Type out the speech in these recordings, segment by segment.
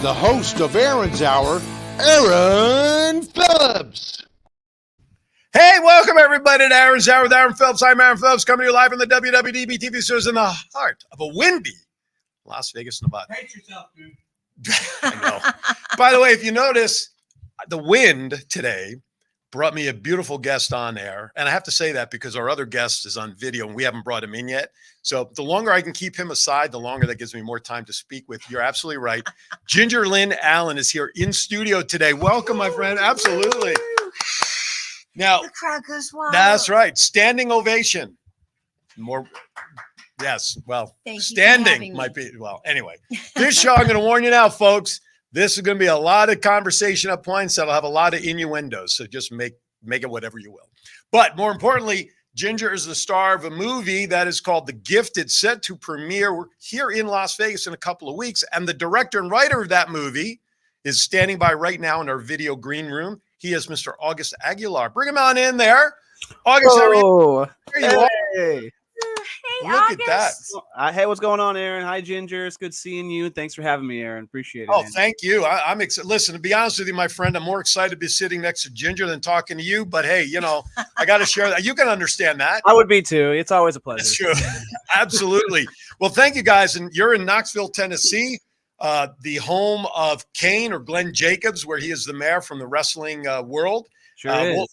the host of Aaron's Hour, Aaron Phillips. Hey, welcome everybody to Aaron's Hour with Aaron Phillips. I'm Aaron Phillips, coming to you live from the WWDBTV studios in the heart of a windy Las Vegas, Nevada. Hate yourself, dude. I know. By the way, if you notice, the wind today brought me a beautiful guest on air. And I have to say that because our other guest is on video and we haven't brought him in yet. So the longer I can keep him aside, the longer that gives me more time to speak with. You're absolutely right. Ginger Lynn Allen is here in studio today. Welcome, my friend. Absolutely. Now, the crowd goes wild. That's right. Standing ovation. More. Yes. Well, Thank you standing might be. Well, anyway, this show, I'm going to warn you now, folks. This is going to be a lot of conversation at points that'll have a lot of innuendos. So just make it whatever you will. But more importantly, Ginger is the star of a movie that is called The Gifted, set to premiere here in Las Vegas in a couple of weeks. And the director and writer of that movie is standing by right now in our video green room. He is Mr. August Aguilar. Bring him on in there. August, how are you? There you are. Hey. Hey, Look August. at that. Hey, what's going on, Aaron? Hi, Ginger. It's good seeing you. Thanks for having me, Aaron. Appreciate it. Oh, man. thank you. I'm excited. Listen, to be honest with you, my friend, I'm more excited to be sitting next to Ginger than talking to you. But hey, you know, I got to share that. You can understand that. I would be too. It's always a pleasure. That's true. Absolutely. Well, thank you guys. And you're in Knoxville, Tennessee, the home of Kane or Glenn Jacobs, where he is the mayor from the wrestling world. Sure is. Well,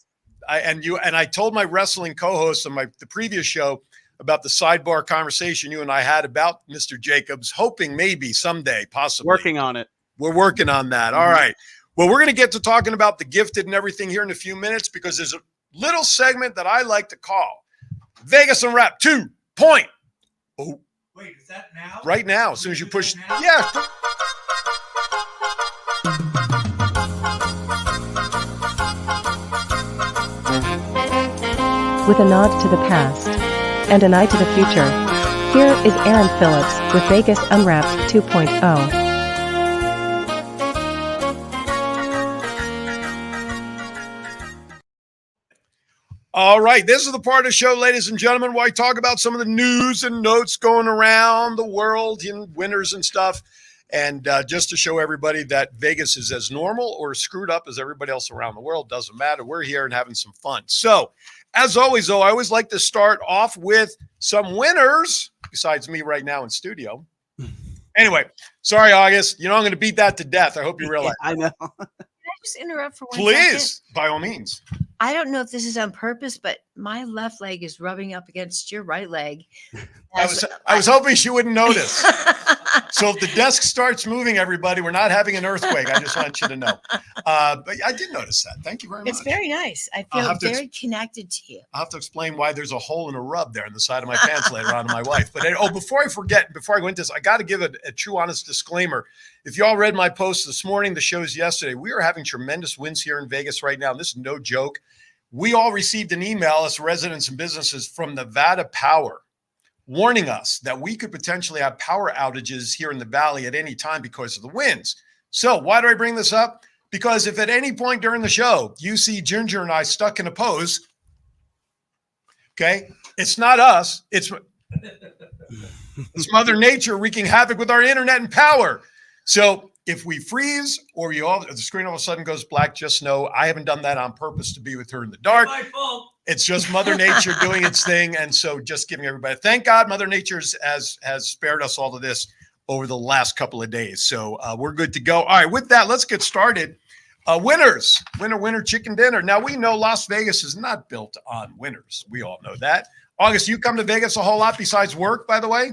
I told my wrestling co-host on the previous show about the sidebar conversation you and I had about Mr. Jacobs, hoping maybe someday, possibly. Working on it. We're working on that. All right. Well, we're going to get to talking about The Gifted and everything here in a few minutes because there's a little segment that I like to call Vegas and Rap 2.0. Oh, Wait, is that now? right now, as soon as you push. Now? Yeah. With a nod to the past and an eye to the future, here is Aaron Phillips with Vegas Unwrapped 2.0. All right. This is the part of the show, ladies and gentlemen, where I talk about some of the news and notes going around the world in winners and stuff. And just to show everybody that Vegas is as normal or screwed up as everybody else around the world, doesn't matter. We're here and having some fun. So, as always, though, I always like to start off with some winners, besides me right now in studio. Anyway, sorry, August. You know, I'm going to beat that to death. I hope you realize. I know. Can I just interrupt for 1 Please, second? by all means. I don't know if this is on purpose, but my left leg is rubbing up against your right leg. I was hoping she wouldn't notice. So if the desk starts moving, everybody, we're not having an earthquake. I just want you to know. But I did notice that. Thank you very much. It's very nice. I I'll feel have to very connected to you. I'll have to explain why there's a hole and a rub there on the side of my pants later on to my wife. But before I forget, before I go into this, I got to give a true, honest disclaimer. If y'all read my post this morning, the shows yesterday, we are having tremendous wins here in Vegas right now. This is no joke. We all received an email as residents and businesses from Nevada Power warning us that we could potentially have power outages here in the valley at any time because of the winds. So why do I bring this up? Because if at any point during the show you see Ginger and I stuck in a pose, okay, it's not us. It's Mother Nature wreaking havoc with our internet and power. So if we freeze or the screen all of a sudden goes black, just know I haven't done that on purpose to be with her in the dark. My fault. It's just Mother Nature doing its thing. And so just giving everybody, thank God Mother Nature has spared us all of this over the last couple of days. So we're good to go. All right, with that, let's get started. Winners, winner, chicken dinner. Now we know Las Vegas is not built on winners. We all know that. August, you come to Vegas a whole lot besides work, by the way?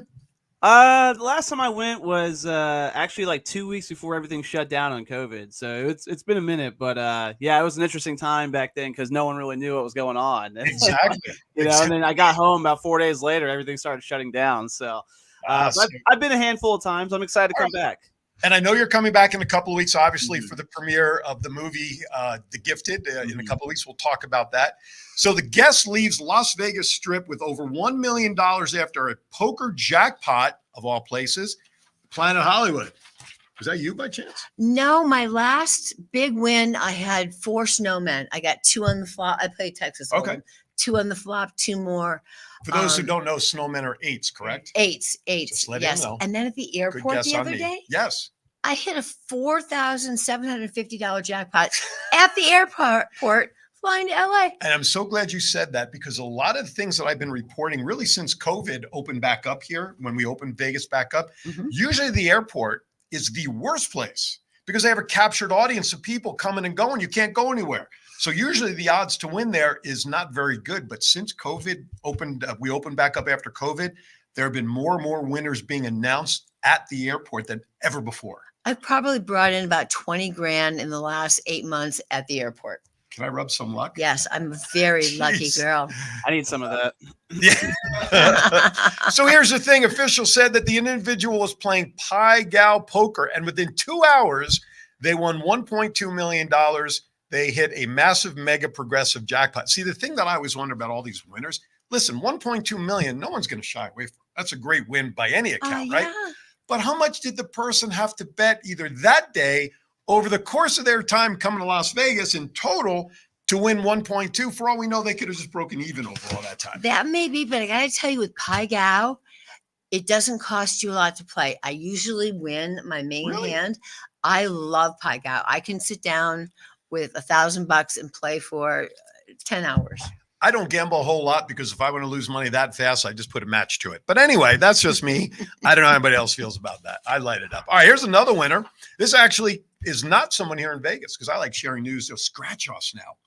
The last time I went was actually like 2 weeks before everything shut down on COVID. So it's been a minute, but yeah, it was an interesting time back then because no one really knew what was going on. Exactly. And then I got home about 4 days later, everything started shutting down. So I've been a handful of times. I'm excited to come back. And I know you're coming back in a couple of weeks, obviously, for the premiere of the movie The Gifted. In a couple of weeks, we'll talk about that. So the guest leaves Las Vegas Strip with over $1 million after a poker jackpot, of all places, Planet Hollywood. Was that you by chance? No, my last big win, I had 4 snowmen. I got 2 on the flop. I played Texas Hold'em. Okay. 2 on the flop, 2 more. For those who don't know, snowmen are 8s, correct? 8s. Just letting you Yes. know. And then at the Good airport guess the on other me. day, Yes. I hit a $4,750 jackpot at the airport flying to LA. And I'm so glad you said that, because a lot of the things that I've been reporting really since COVID opened back up here, when we opened Vegas back up, usually the airport is the worst place because they have a captured audience of people coming and going. You can't go anywhere. So usually the odds to win there is not very good. But since COVID opened, we opened back up after COVID, there have been more and more winners being announced at the airport than ever before. I've probably brought in about 20 grand in the last 8 months at the airport. Can I rub some luck? Yes, I'm a very lucky Jeez. girl. I need some of that. Yeah. So here's the thing. Officials said that the individual was playing Pai Gow poker, and within 2 hours, they won $1.2 million. They hit a massive mega progressive jackpot. See, the thing that I always wonder about all these winners, listen, 1.2 million, no one's going to shy away from. That's a great win by any account, right? Yeah. But how much did the person have to bet either that day, over the course of their time coming to Las Vegas in total, to win 1.2? For all we know, they could have just broken even over all that time. That may be, but I got to tell you, with Pai Gow, it doesn't cost you a lot to play. I usually win my main Really? hand. I love Pai Gow. I can sit down with $1,000 and play for 10 hours. I don't gamble a whole lot because if I want to lose money that fast, I just put a match to it. But anyway, that's just me. I don't know how anybody else feels about that. I light it up. All right, here's another winner. This actually is not someone here in Vegas, because I like sharing news of scratch-offs now.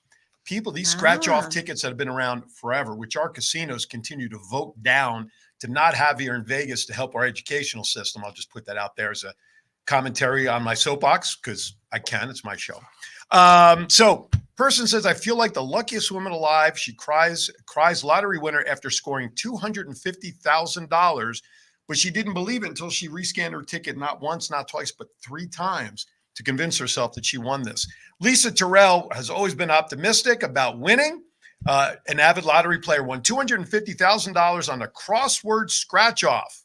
People, these scratch-off tickets that have been around forever, which our casinos continue to vote down to not have here in Vegas to help our educational system. I'll just put that out there as a commentary on my soapbox, because I can. It's my show. So person says, I feel like the luckiest woman alive. She cries lottery winner after scoring $250,000, but she didn't believe it until she rescanned her ticket not once, not twice, but 3 times to convince herself that she won this. Lisa Terrell has always been optimistic about winning. An avid lottery player won $250,000 on a crossword scratch-off.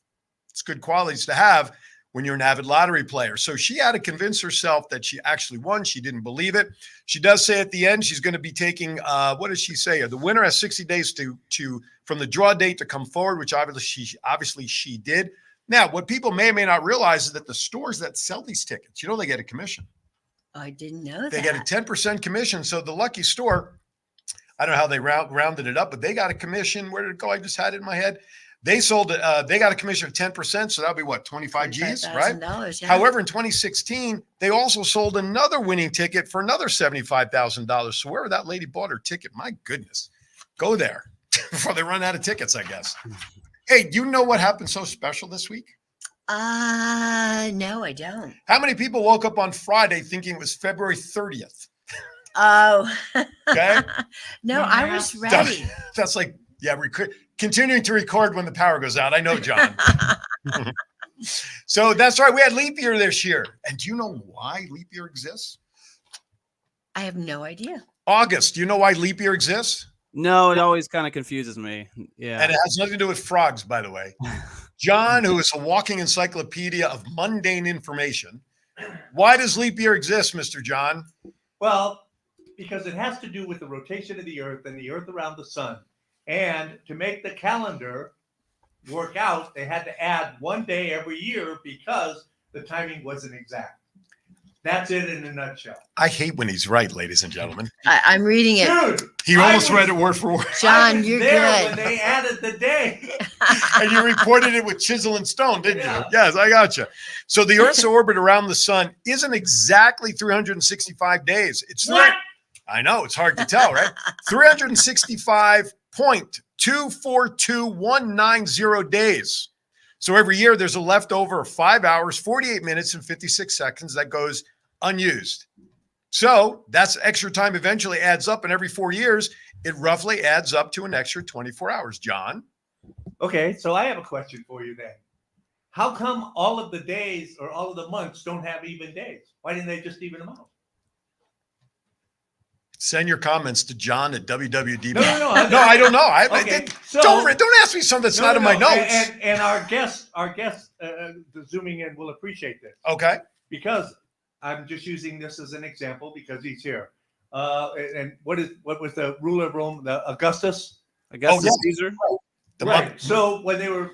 It's good qualities to have when you're an avid lottery player. So she had to convince herself that she actually won. She didn't believe it. She does say at the end she's going to be taking, what does she say? The winner has 60 days to from the draw date to come forward, which obviously she did. Now, what people may or may not realize is that the stores that sell these tickets, they get a commission. I didn't know that. They get a 10% commission. So the lucky store, I don't know how they rounded it up, but they got a commission. Where did it go? I just had it in my head. They sold it. They got a commission of 10%. So that'll be what, 25 G's, right? Yeah. However, in 2016, they also sold another winning ticket for another $75,000. So wherever that lady bought her ticket, my goodness, go there before they run out of tickets, I guess. Hey, do you know what happened so special this week? No, I don't. How many people woke up on Friday thinking it was February 30th? Oh, Okay. No, I was ready. That's like, yeah, continuing to record when the power goes out. I know, John. So that's right. We had leap year this year. And do you know why leap year exists? I have no idea. August, do you know why leap year exists? No, it always kind of confuses me. Yeah. And it has nothing to do with frogs, by the way. John, who is a walking encyclopedia of mundane information. Why does leap year exist, Mr. John? Well, because it has to do with the rotation of the earth and the earth around the sun. And to make the calendar work out, they had to add 1 day every year because the timing wasn't exact. That's it in a nutshell. I hate when he's right, ladies and gentlemen. I'm reading it. Dude, He almost read it word for word. John, you're there good. when they added the day. And you reported it with chisel and stone, didn't Yeah. you? Yes, I got you. So the Earth's orbit around the sun isn't exactly 365 days. It's What? I know, it's hard to tell, right? 365.242190 days. So every year there's a leftover of 5 hours, 48 minutes, and 56 seconds that goes unused. So that's extra time eventually adds up, and every 4 years, it roughly adds up to an extra 24 hours. John? Okay, so I have a question for you then. How come all of the days or all of the months don't have even days? Why didn't they just even them out? Send your comments to John at WWDB. No. No, I don't know. Okay, so- don't ask me something that's not in my notes. And our guests, zooming in will appreciate this Okay. because I'm just using this as an example because he's here. And what was the ruler of Rome? The Augustus. Augustus yeah. Caesar. Right. So when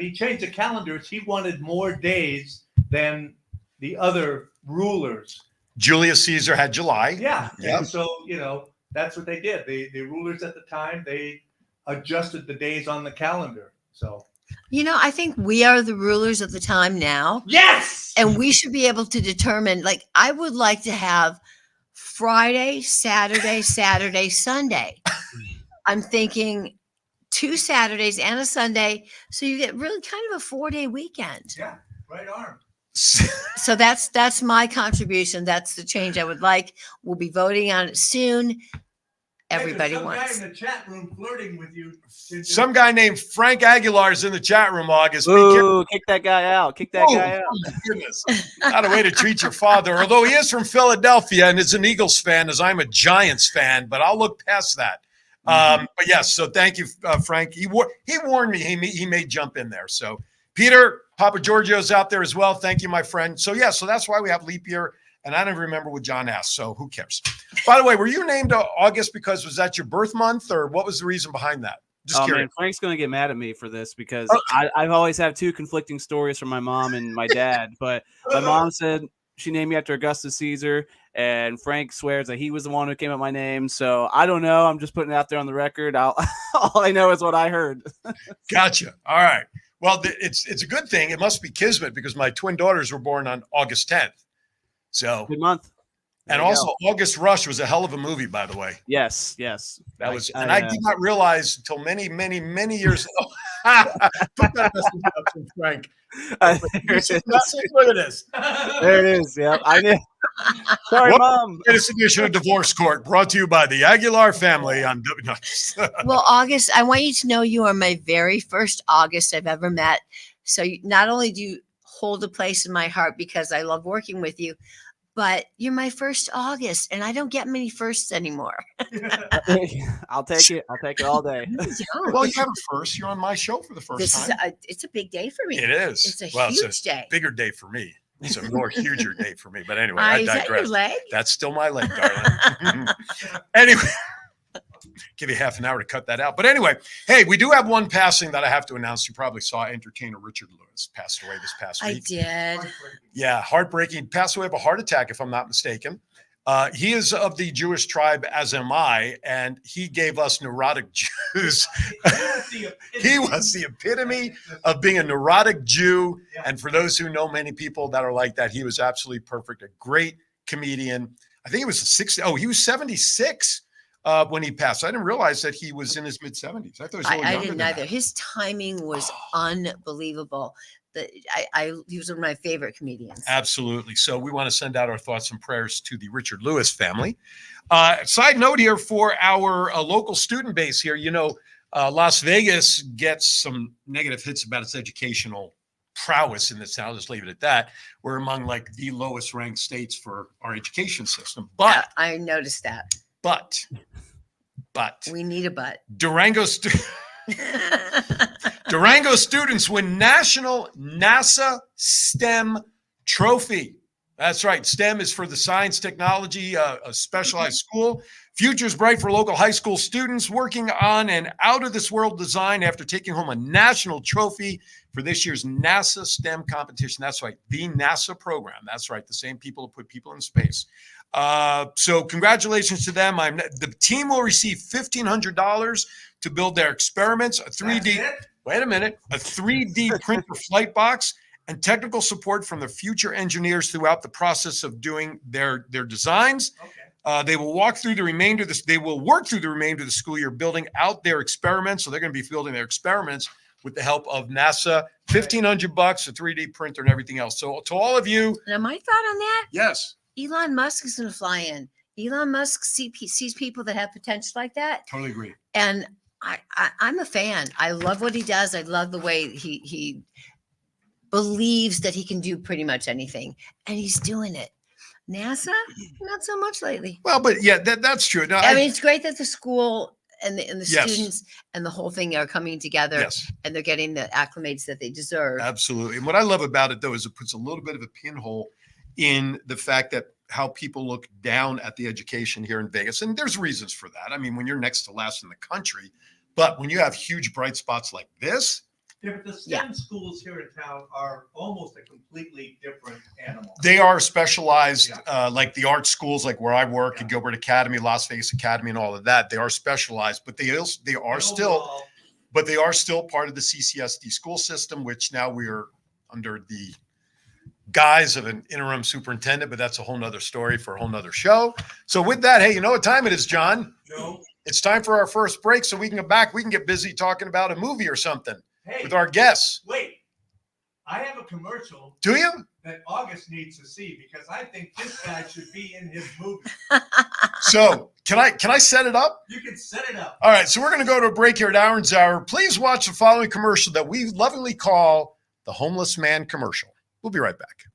he changed the calendars, he wanted more days than the other rulers. Julius Caesar had July. Yeah. Yep. And so, that's what they did. The rulers at the time, they adjusted the days on the calendar. So, I think we are the rulers of the time now. yes. And we should be able to determine, like, I would like to have Friday, Saturday, Sunday. I'm thinking 2 Saturdays and a Sunday. So you get really kind of a 4-day weekend. Yeah. Right arm. So that's my contribution. That's the change I would like. We'll be voting on it soon. Everybody Some wants. guy in the chat room flirting with you. Some guy named Frank Aguilar is in the chat room, August. Be Ooh, kick that guy out. Kick that guy out. Oh, goodness. Not a way to treat your father, although he is from Philadelphia and is an Eagles fan, as I'm a Giants fan, but I'll look past that. But yes, so thank you, Frank. He warned me he may jump in there. So Peter, Papa Giorgio's out there as well. Thank you, my friend. So so that's why we have leap year. And I don't even remember what John asked, so who cares? By the way, were you named August because was that your birth month, or what was the reason behind that? Just curious. Man, Frank's going to get mad at me for this because I've always had 2 conflicting stories from my mom and my dad. But my mom said she named me after Augustus Caesar, and Frank swears that he was the one who came up with my name. So I don't know. I'm just putting it out there on the record. All I know is what I heard. Gotcha. All right. Well, it's a good thing. It must be kismet because my twin daughters were born on August 10th. So Good month. And also, August Rush was a hell of a movie, by the way. Yes. That was, and I did not realize until many, many, many years ago. Put that message up from Frank. Look at this. There it is. Yeah, I did. Sorry, Mom. This edition of Divorce Court brought to you by the Aguilar family on Well, August, I want you to know you are my very first August I've ever met. So not only do you hold a place in my heart because I love working with you, but you're my first August, and I don't get many firsts anymore. I'll take it. I'll take it all day. Well, you have a first. You're on my show for the first time. It's a big day for me. It is. It's a huge day. Bigger day for me. It's a more huger day for me. But anyway, I I digress. Is that your leg? That's still my leg, darling. Anyway. Give you half an hour to cut that out. But anyway, hey, we do have one passing that I have to announce. You probably saw entertainer Richard Lewis passed away this past week. I did. Yeah, heartbreaking. Passed away of a heart attack, if I'm not mistaken. He is of the Jewish tribe, as am I, and he gave us neurotic Jews. He was the epitome of being a neurotic Jew. And for those who know many people that are like that, he was absolutely perfect. A great comedian. I think he was 60. Oh, he was 76. When he passed. I didn't realize that he was in his mid-70s. I thought he was a little I younger didn't than either. that. His timing was unbelievable. He was one of my favorite comedians. Absolutely. So we want to send out our thoughts and prayers to the Richard Lewis family. Side note here for our local student base here, Las Vegas gets some negative hits about its educational prowess in this town. I'll just leave it at that. We're among like the lowest ranked states for our education system. But I noticed that. But we need a but. Durango students win national NASA STEM trophy. That's right. STEM is for the science, technology, a specialized school. Future's bright for local high school students working on an out-of-this-world design after taking home a national trophy for this year's NASA STEM competition. That's right. The NASA program. That's right. The same people who put people in space. So congratulations to them. The team will receive $1,500 to build their experiments, a 3D printer flight box, and technical support from the future engineers throughout the process of doing their designs. Okay. They will work through the remainder of the school year building out their experiments. So they're going to be building their experiments with the help of NASA. $1,500, a 3D printer, and everything else. So to all of you, now my thought on that. Yes. Elon Musk is going to fly in. Elon Musk sees people that have potential like that. Totally agree. And I'm a fan. I love what he does. I love the way he believes that he can do pretty much anything. And he's doing it. NASA, not so much lately. Well, but yeah, that's true. No, I mean, it's great that the school and the Yes. students and the whole thing are coming together. Yes. And they're getting the acclimates that they deserve. Absolutely. And what I love about it, though, is it puts a little bit of a pinhole in the fact that how people look down at the education here in Vegas. And there's reasons for that. I mean, when you're next to last in the country, but when you have huge bright spots like this, Yeah, but the STEM schools here in town are almost a completely different animal. They are specialized, Yeah. like the art schools, like where I work at Gilbert Academy, Las Vegas Academy, and all of that. They are specialized, but they are And still, overall, but they are still part of the CCSD school system, which now we are under the guise of an interim superintendent. But that's a whole nother story for a whole nother show. So with that, hey, you know what time it is, John? Joe, It's time for our first break, so we can get back. We can get busy talking about a movie or something hey, with our guests. wait. I have a commercial Do you? that August needs to see because I think this guy should be in his movie. So can I set it up? You can set it up. All right, so we're going to go to a break here at Aaron's Hour. Please watch the following commercial that we lovingly call the Homeless Man commercial. We'll be right back.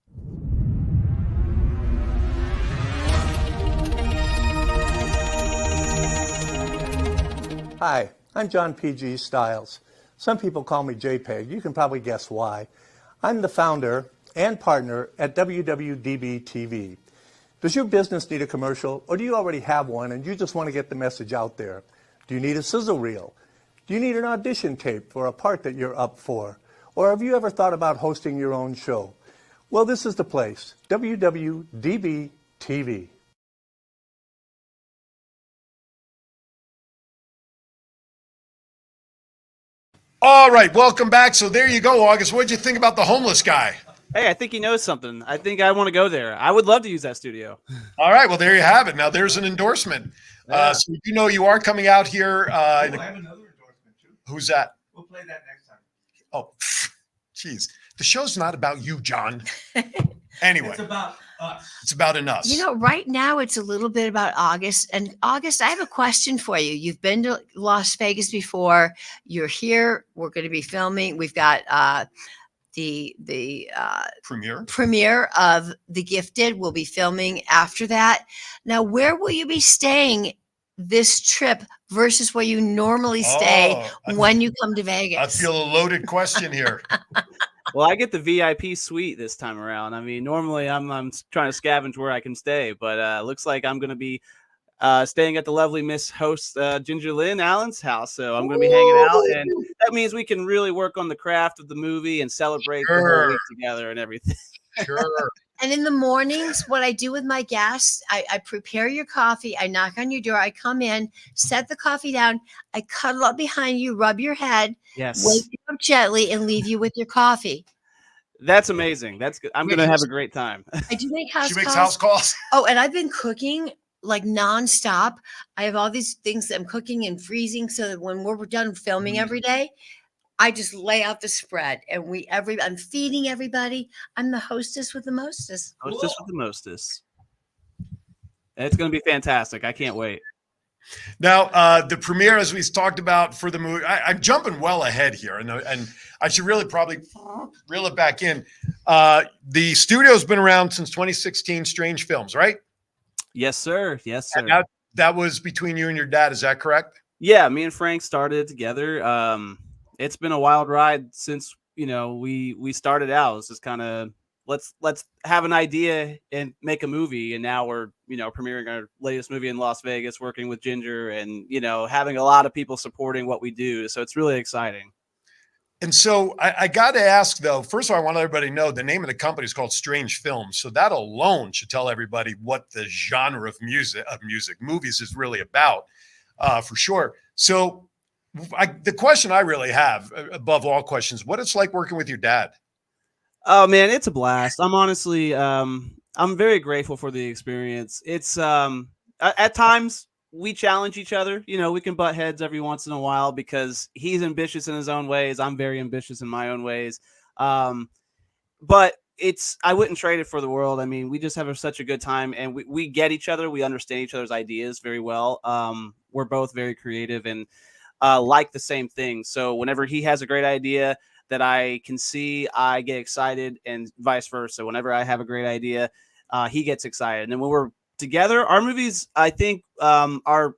Hi, I'm John P.G. Stiles. Some people call me JPEG. You can probably guess why. I'm the founder and partner at WWDBTV. Does your business need a commercial, or do you already have one and you just want to get the message out there? Do you need a sizzle reel? Do you need an audition tape for a part that you're up for? Or have you ever thought about hosting your own show? Well, this is the place, WWDBTV. All right, welcome back. So there you go, August. What did you think about the homeless guy? Hey, I think he knows something. I think I want to go there. I would love to use that studio. All right, well, there you have it. Now there's an endorsement. Yeah. So you know you are coming out here. I have another endorsement too. Who's that? We'll play that next time. Oh, geez. The show's not about you, John. Anyway, It's about us. it's about an us. You know, right now it's a little bit about August. And August, I have a question for you. You've been to Las Vegas before. You're here. We're going to be filming. We've got the premiere of The Gifted. We'll be filming after that. Now, where will you be staying this trip versus where you normally stay when you come to Vegas? I feel a loaded question here. Well, I get the VIP suite this time around. I mean, normally I'm trying to scavenge where I can stay, but looks like I'm going to be staying at the lovely Miss Host Ginger Lynn Allen's house. So I'm going to be hanging out, and that means we can really work on the craft of the movie and celebrate the whole week together and everything. Sure. And in the mornings, what I do with my guests, I prepare your coffee. I knock on your door. I come in, set the coffee down. I cuddle up behind you, rub your head, Yes. wake you up gently, and leave you with your coffee. That's amazing. That's good. I'm going to have a great time. I do make house She makes calls. house calls. Oh, and I've been cooking like nonstop. I have all these things that I'm cooking and freezing so that when we're done filming every day, I just lay out the spread and I'm feeding everybody. I'm the hostess with the mostest. Hostess with the mostest. It's going to be fantastic. I can't wait. Now, the premiere, as we talked about for the movie, I'm jumping well ahead here, and I should really probably reel it back in. The studio's been around since 2016, Strange Films, right? Yes, sir. Yes, sir. And that was between you and your dad. Is that correct? Yeah, me and Frank started it together. It's been a wild ride since we started out. It's just kind of let's have an idea and make a movie, and now we're premiering our latest movie in Las Vegas, working with Ginger, and having a lot of people supporting what we do. So it's really exciting. And so I got to ask, though, first of all, I want everybody to know the name of the company is called Strange Films. So that alone should tell everybody what the genre of movies is really about, for sure. So the question I really have, above all questions, what it's like working with your dad. Oh, man, it's a blast. I'm honestly, I'm very grateful for the experience. It's at times we challenge each other. We can butt heads every once in a while because he's ambitious in his own ways. I'm very ambitious in my own ways. But I wouldn't trade it for the world. I mean, we just have such a good time, and we get each other. We understand each other's ideas very well. We're both very creative and like the same thing. So whenever he has a great idea that I can see, I get excited, and vice versa. Whenever I have a great idea, he gets excited. And then when we're together, our movies, I think, our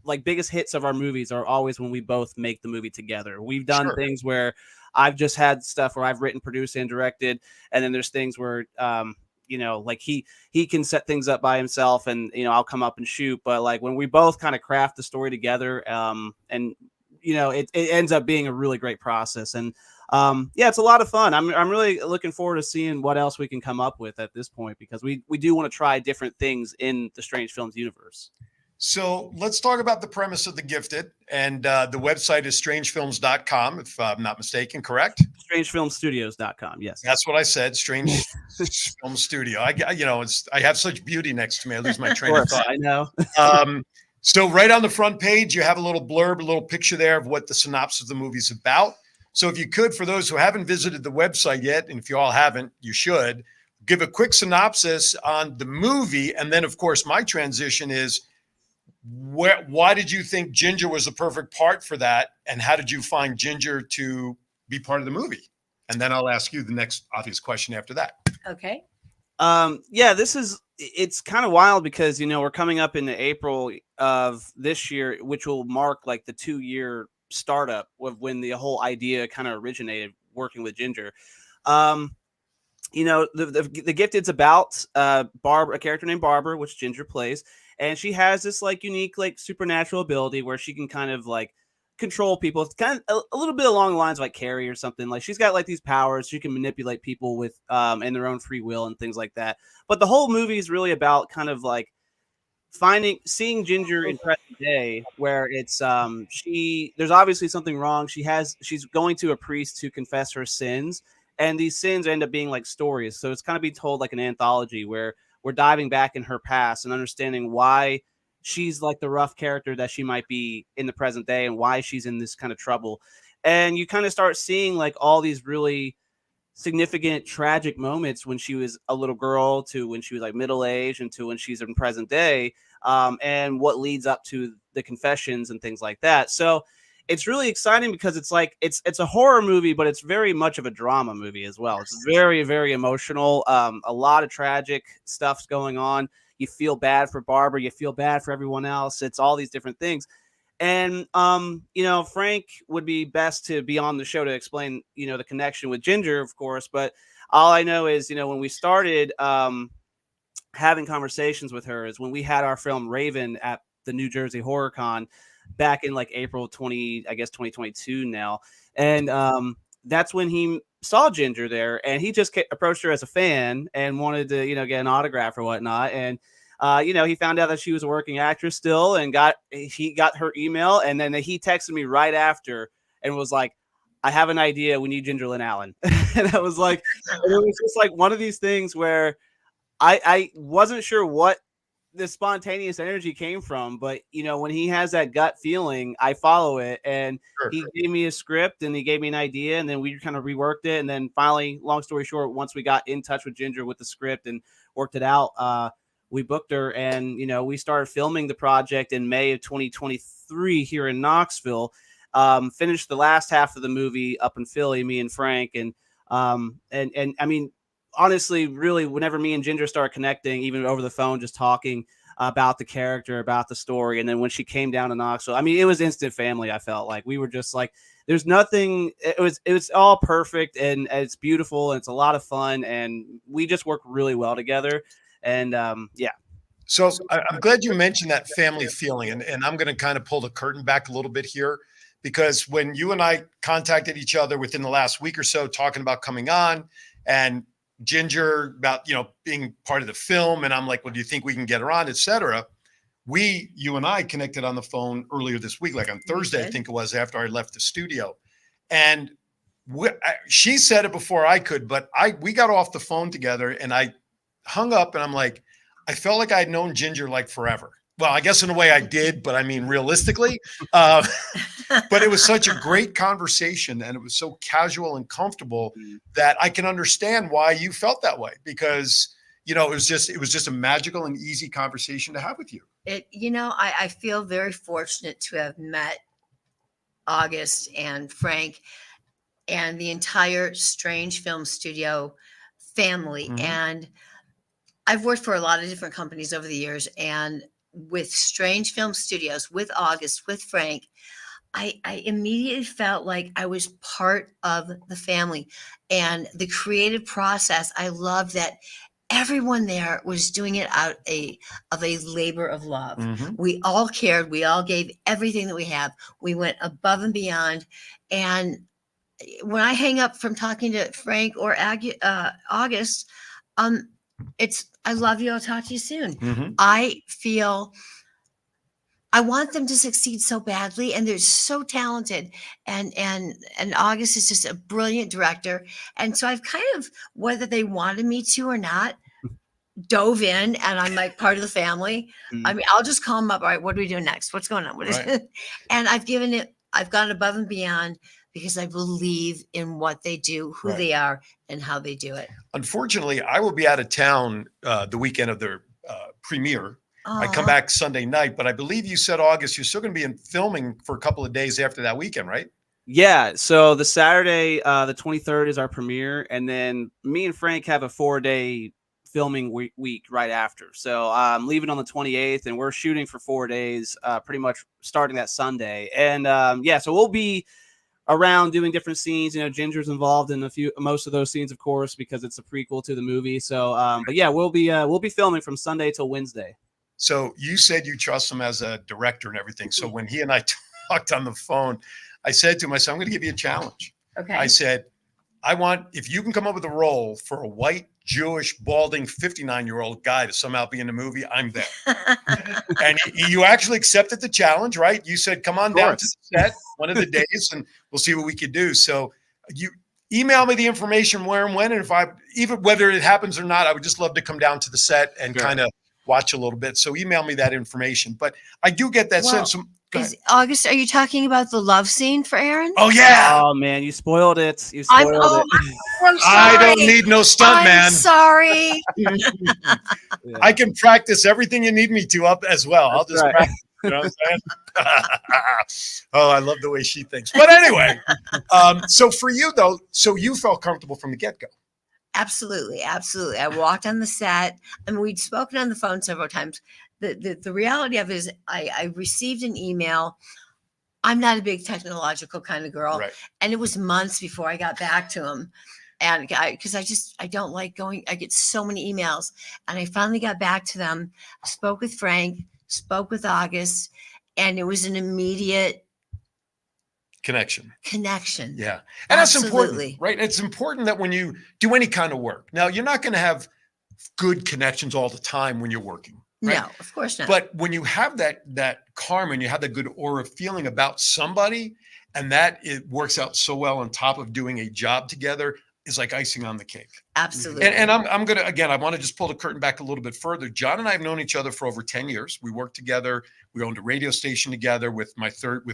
like biggest hits of our movies are always when we both make the movie together. We've done things where I've just had stuff where I've written, produced, and directed, and then there's things where like he can set things up by himself, and I'll come up and shoot. But like when we both kind of craft the story together, and it ends up being a really great process. And yeah, it's a lot of fun. I'm really looking forward to seeing what else we can come up with at this point, because we do want to try different things in the Strange Films universe. So let's talk about the premise of The Gifted. And the website is strangefilms.com, if I'm not mistaken, correct? Strangefilmstudios.com. Yes. That's what I said. Strange Film Studio. I have such beauty next to me. I lose my train of thought. I know. So right on the front page, you have a little blurb, a little picture there of what the synopsis of the movie is about. So if you could, for those who haven't visited the website yet, and if you all haven't, you should, give a quick synopsis on the movie. And then, of course, my transition is, why did you think Ginger was the perfect part for that? And how did you find Ginger to be part of the movie? And then I'll ask you the next obvious question after that. Okay. Yeah, it's kind of wild because, we're coming up into April of this year, which will mark like the 2-year startup of when the whole idea kind of originated working with Ginger. The Gifted's about a character named Barbara, which Ginger plays. And she has this like unique, like supernatural ability where she can kind of like control people. It's kind of a little bit along the lines of like Carrie or something. Like she's got like these powers. She can manipulate people with and their own free will and things like that. But the whole movie is really about kind of like seeing Ginger in present day, where it's there's obviously something wrong. She's going to a priest to confess her sins, and these sins end up being like stories. So it's kind of being told like an anthology where we're diving back in her past and understanding why she's like the rough character that she might be in the present day and why she's in this kind of trouble. And you kind of start seeing like all these really significant tragic moments when she was a little girl to when she was like middle age and to when she's in present day, and what leads up to the confessions and things like that. So it's really exciting because it's like it's a horror movie, but it's very much of a drama movie as well. It's very, very emotional. A lot of tragic stuff's going on. You feel bad for Barbara. You feel bad for everyone else. It's all these different things. And Frank would be best to be on the show to explain, the connection with Ginger, of course. But all I know is, when we started having conversations with her is when we had our film Raven at the New Jersey Horror Con back in like April 2022 now. And that's when he saw Ginger there, and he just approached her as a fan and wanted to, get an autograph or whatnot. And, he found out that she was a working actress still, and he got her email. And then he texted me right after and was like, I have an idea. We need Ginger Lynn Allen. And I was like, and it was just like one of these things where I wasn't sure what the spontaneous energy came from, but when he has that gut feeling, I follow it. And he gave me a script and he gave me an idea, and then we kind of reworked it. And then finally, long story short, once we got in touch with Ginger with the script and worked it out, we booked her, and we started filming the project in May of 2023 here in Knoxville. Finished the last half of the movie up in Philly, me and Frank, and I mean, honestly, really, whenever me and Ginger started connecting, even over the phone, just talking about the character, about the story, and then when she came down to Knoxville, I mean, it was instant family. I felt like we were just like, there's nothing. It was all perfect, and it's beautiful, and it's a lot of fun, and we just work really well together. And yeah. So I'm glad you mentioned that family feeling, and I'm going to kind of pull the curtain back a little bit here, because when you and I contacted each other within the last week or so, talking about coming on, and Ginger about, being part of the film. And I'm like, well, do you think we can get her on, et cetera? You and I connected on the phone earlier this week, like on Thursday, I think it was, after I left the studio. And she said it before I could, but we got off the phone together, and I hung up, and I'm like, I felt like I'd known Ginger like forever. Well, I guess in a way I did, but I mean, realistically, but it was such a great conversation, and it was so casual and comfortable that I can understand why you felt that way, because, it was just a magical and easy conversation to have with you. I feel very fortunate to have met August and Frank and the entire Strange Film Studio family. Mm-hmm. And I've worked for a lot of different companies over the years, and with Strange Film Studios, with August, with Frank, I immediately felt like I was part of the family and the creative process. I love that everyone there was doing it of a labor of love. Mhm. We all cared. We all gave everything that we have. We went above and beyond. And when I hang up from talking to Frank or August, it's I love you. I'll talk to you soon. Mhm. I feel I want them to succeed so badly, and they're so talented. And August is just a brilliant director. And so I've kind of, whether they wanted me to or not, dove in, and I'm like part of the family. I Mm. mean, I'll just call them up. All right, what are we doing next? What's going on? What is Right. it? And I've gone above and beyond because I believe in what they do, who Right. they are, and how they do it. Unfortunately, I will be out of town the weekend of their premiere. I come Aw. back Sunday night, but I believe you said, August, you're still going to be in filming for a couple of days after that weekend, right? Yeah, so the Saturday, the 23rd is our premiere, and then me and Frank have a 4-day filming week right after. So I'm leaving on the 28th, and we're shooting for 4 days, pretty much starting that Sunday. And yeah, so we'll be around doing different scenes. Ginger's involved in most of those scenes, of course, because it's a prequel to the movie. So, but yeah, we'll be filming from Sunday till Wednesday. So you said you trust him as a director and everything. So when he and I talked on the phone, I said to him, I said, I'm going to give you a challenge. Okay. I said, if you can come up with a role for a white, Jewish, balding 59-year-old guy to somehow be in the movie, I'm there. And you actually accepted the challenge, right? You said, come on down to the set one of the days and we'll see what we can do. So you email me the information where and when, and even whether it happens or not, I would just love to come down to the set and kind of watch a little bit. So email me that information. But I do get that sense. Is August, are you talking about the love scene for Aaron? Oh yeah. Oh man, you spoiled it. You spoiled it. I'm I don't sorry. need no stunt I'm man. sorry. Yeah. I can practice everything you need me to up as well. I'll just right. practice. You know what I'm saying? Oh, I love the way she thinks. But anyway, so for you though, so you felt comfortable from the get-go. Absolutely. Absolutely. I walked on the set. I mean, we'd spoken on the phone several times. The reality of it is I received an email. I'm not a big technological kind of girl. Right. And it was months before I got back to him. And because I don't like I get so many emails. And I finally got back to them, spoke with Frank, spoke with August, and it was an immediate Connection. connection. Yeah. And that's Absolutely. important, right? It's important that when you do any kind of work, now you're not going to have good connections all the time when you're working. Right? No, of course not. But when you have that karma and you have that good aura feeling about somebody, and that it works out so well on top of doing a job together, is like icing on the cake. Absolutely. And I'm gonna, again, I want to just pull the curtain back a little bit further. John and I have known each other for over 10 years. We worked together. We owned a radio station together with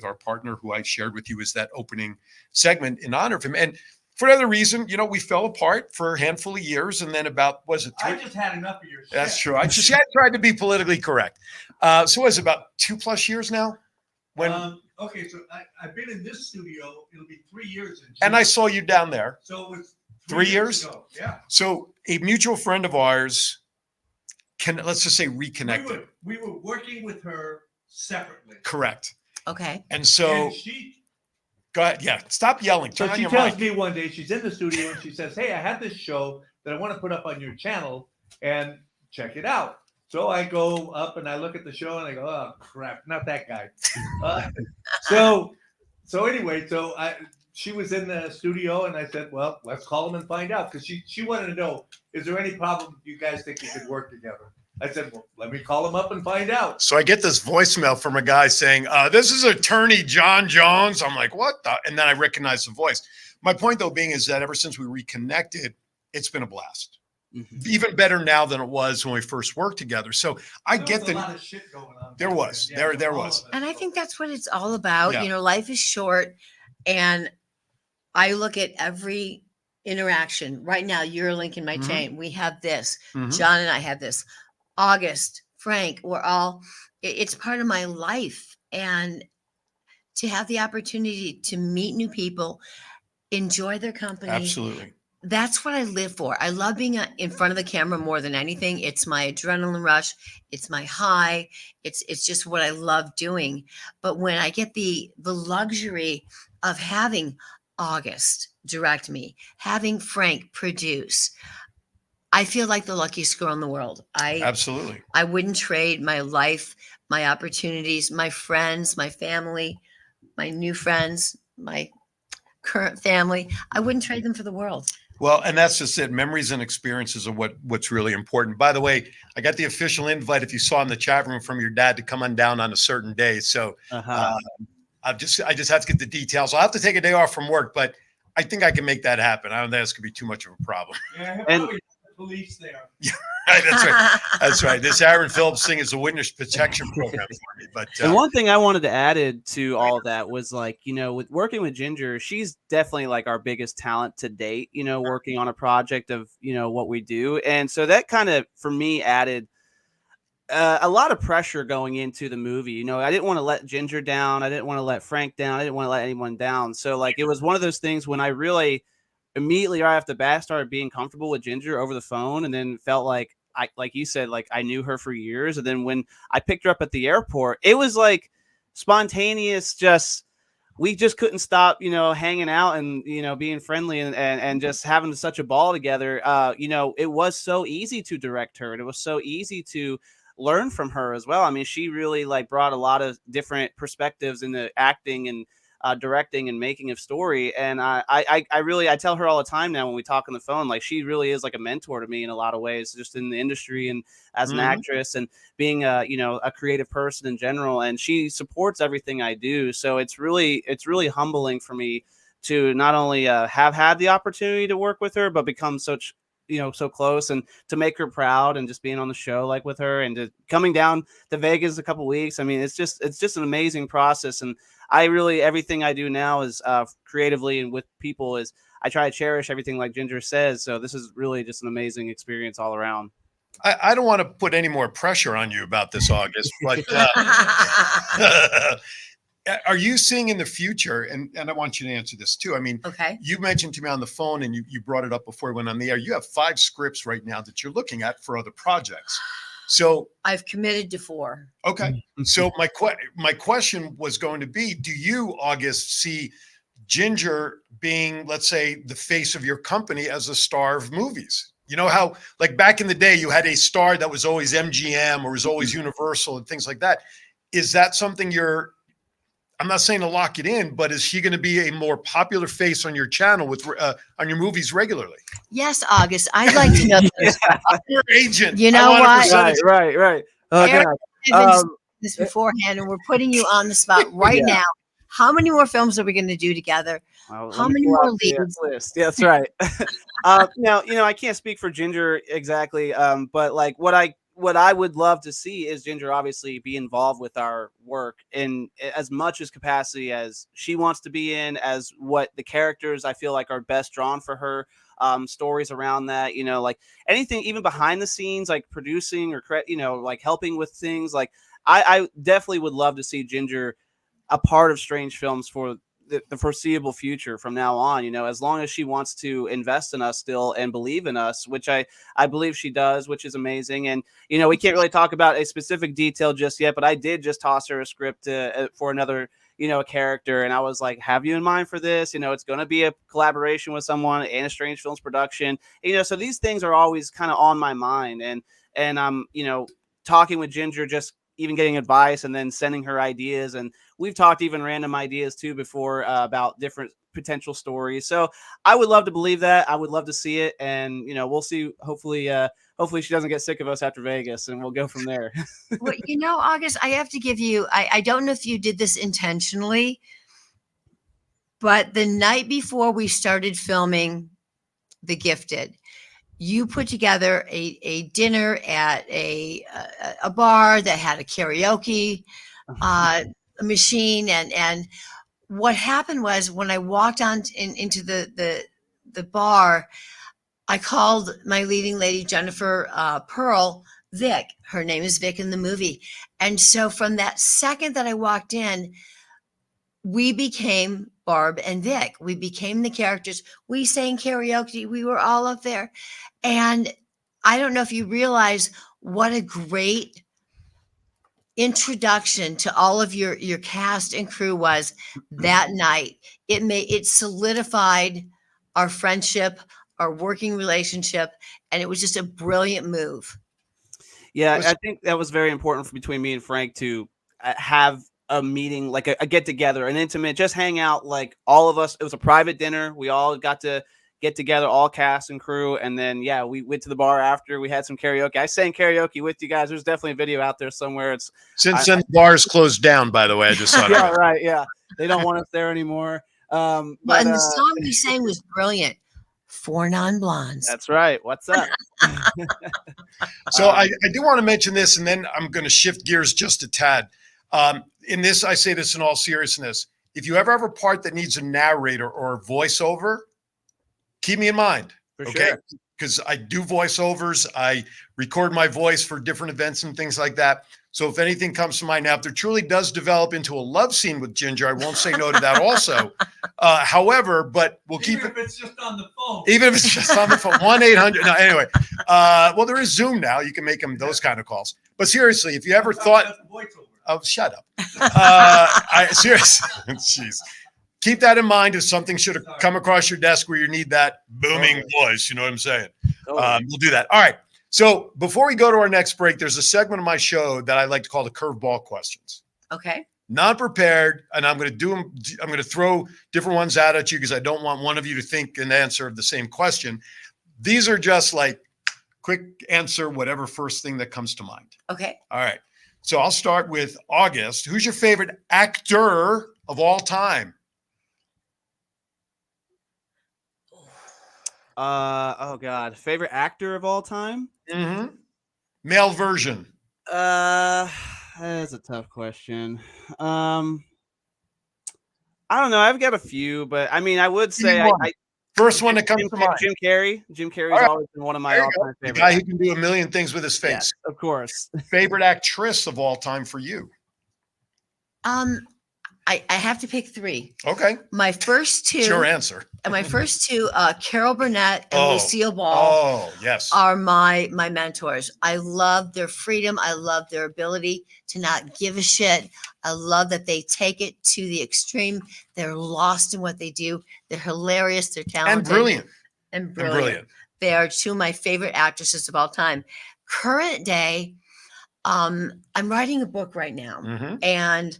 our partner, who I shared with you as that opening segment in honor of him. And for another reason, we fell apart for a handful of years, and then about, was it 3? I just had enough of your shit. That's true. I tried to be politically correct. So it's about 2+ years now. Okay, so I've been in this studio. It'll be 3 years. And I saw you down there. So it was 3 years ago. Yeah. So a mutual friend of ours let's just say reconnected. We were working with her separately. Correct. Okay. And so And she go ahead. Yeah. Stop yelling. Turn So on she your tells mic. me one day, she's in the studio and she says, hey, I have this show that I want to put up on your channel and check it out. So I go up and I look at the show and I go, oh crap, not that guy. So anyway, she was in the studio and I said, well, let's call him and find out. Because she wanted to know, is there any problem you guys think you could work together? I said, well, let me call him up and find out. So I get this voicemail from a guy saying, this is attorney John Jones. I'm like, what the? And then I recognize the voice. My point though being is that ever since we reconnected, it's been a blast. Mm-hmm. Even better now than it was when we first worked together. So I get a lot of shit going on. There was. Yeah, there was. And I think that's what it's all about. Yeah. Life is short, and I look at every interaction. Right now, you're a link in my chain. We have this. Mhm. John and I have this. August, Frank, it's part of my life. And to have the opportunity to meet new people, enjoy their company. Absolutely. That's what I live for. I love being in front of the camera more than anything. It's my adrenaline rush. It's my high. It's just what I love doing. But when I get the luxury of having August direct me, having Frank produce, I feel like the luckiest girl in the world. Absolutely. I wouldn't trade my life, my opportunities, my friends, my family, my new friends, my current family. I wouldn't trade them for the world. Well, and that's just it. Memories and experiences are what's really important. By the way, I got the official invite, if you saw in the chat room, from your dad to come on down on a certain day. So I just have to get the details. I'll have to take a day off from work, but I think I can make that happen. I don't think that's gonna be too much of a problem. Yeah, And- probably the police there. That's right. That's right. This Aaron Phillips thing is a witness protection program for me. But And one thing I wanted to add to all of that was, like, you know, with working with Ginger, she's definitely like our biggest talent to date, you know, working on a project of, you know, what we do. And so that kind of, for me, added a lot of pressure going into the movie. You know, I didn't want to let Ginger down. I didn't want to let Frank down. I didn't want to let anyone down. So, like, it was one of those things when I really immediately right off the bat started being comfortable with Ginger over the phone, and then felt like, like you said, like I knew her for years. And then when I picked her up at the airport, it was like spontaneous. We just couldn't stop, you know, hanging out and, you know, being friendly and just having such a ball together. You know, it was so easy to direct her, and it was so easy to learn from her as well. I mean, she really like brought a lot of different perspectives into acting and directing and making of story. And I tell her all the time now when we talk on the phone, like, she really is like a mentor to me in a lot of ways, just in the industry and as an actress and being you know, a creative person in general. And she supports everything I do. So it's really humbling for me to not only have had the opportunity to work with her, but become such, you know, so close, and to make her proud, and just being on the show like with her, and to coming down to Vegas a couple weeks. I mean, it's just an amazing process. And everything I do now is creatively and with people is I try to cherish everything, like Ginger says. So this is really just an amazing experience all around. I don't want to put any more pressure on you about this, August, but are you seeing in the future, and I want you to answer this too. I mean, Okay. you mentioned to me on the phone, and you brought it up before we went on the air. You have 5 scripts right now that you're looking at for other projects. So I've committed to 4. okay. So my question was going to be, do you, August, see Ginger being, let's say, the face of your company as a star of movies? You know how, like, back in the day, you had a star that was always MGM or was always Universal and things like that. Is that something I'm not saying to lock it in, but is she going to be a more popular face on your channel with on your movies regularly? Yes, August. I'd like to know this. Your agent. You know what? Right. Eric, I've been this beforehand, and we're putting you on the spot right now. How many more films are we going to do together? How many more leads? List. Yeah, that's right. Now, you know, I can't speak for Ginger exactly, but like what I would love to see is Ginger obviously be involved with our work in as much as capacity as she wants to be in, as what the characters I feel like are best drawn for her, stories around that, you know, like anything, even behind the scenes, like producing or, you know, like helping with things. Like I definitely would love to see Ginger a part of Strange Films for the foreseeable future from now on, you know, as long as she wants to invest in us still and believe in us, which I believe she does, which is amazing. And, you know, we can't really talk about a specific detail just yet, but I did just toss her a script for another, you know, a character. And I was like, have you in mind for this? You know, it's going to be a collaboration with someone and a Strange Films production, you know, so these things are always kind of on my mind. And I'm, you know, talking with Ginger, just even getting advice and then sending her ideas. And we've talked even random ideas too before about different potential stories. So I would love to believe that. I would love to see it. And, you know, we'll see. Hopefully she doesn't get sick of us after Vegas, and we'll go from there. Well, you know, August, I have to give you, I don't know if you did this intentionally, but the night before we started filming The Gifted, you put together a dinner at a bar that had a karaoke machine, and what happened was when I walked on into the bar, I called my leading lady, Jennifer Pearl, Vic. Her name is Vic in the movie, and so from that second that I walked in, we became Barb and Vic. We became the characters. We sang karaoke. We were all up there. And I don't know if you realize what a great introduction to all of your cast and crew was that night. It solidified our friendship, our working relationship, and it was just a brilliant move. Yeah, I think that was very important between me and Frank to have a meeting, like a get together, an intimate, just hang out, like all of us. It was a private dinner. We all got to get together, all cast and crew, and then we went to the bar after. We had some karaoke. I sang karaoke with you guys. There's definitely a video out there somewhere. It's Since then, the bar's closed down, by the way. I just thought yeah, of it. right, yeah. They don't want us there anymore. And the song he sang was brilliant. Four Non-Blondes. That's right. What's up? So I do want to mention this, and then I'm going to shift gears just a tad. In this, I say this in all seriousness. If you ever have a part that needs a narrator or a voiceover, keep me in mind. For okay? sure. Because I do voiceovers. I record my voice for different events and things like that. So if anything comes to mind now, if there truly does develop into a love scene with Ginger, I won't say no to that also. However, but we'll keep Even if it's just on the phone. Even if it's just on the phone, 1-800. No, anyway. Well, there is Zoom now. You can make them those kind of calls. But seriously, if you ever thought, oh, shut up. Seriously, jeez. Keep that in mind if something should have come across your desk where you need that booming voice. You know what I'm saying? We'll do that. All right. So before we go to our next break, there's a segment of my show that I like to call the curveball questions. Okay. Not prepared, and I'm going to do them. I'm going to throw different ones out at you because I don't want one of you to think an answer of the same question. These are just like quick answer, whatever first thing that comes to mind. Okay. All right. So I'll start with August. Who's your favorite actor of all time? Oh God, favorite actor of all time? Mm-hmm. Male version. That's a tough question. I don't know. I've got a few, but I mean, I would say First one that comes to mind. Jim Carrey. Jim Carrey's All right. always been one of my all-time The favorites. guy who can do a million things with his face. Yes, of course. Favorite actress of all time for you? I have to pick three. Okay. My first two. It's your answer. My first two, Carol Burnett and Lucille Ball. Oh, yes. Are my mentors. I love their freedom. I love their ability to not give a shit. I love that they take it to the extreme. They're lost in what they do. They're hilarious. They're talented. And brilliant. They are two of my favorite actresses of all time. Current day, I'm writing a book right now. Mm-hmm. And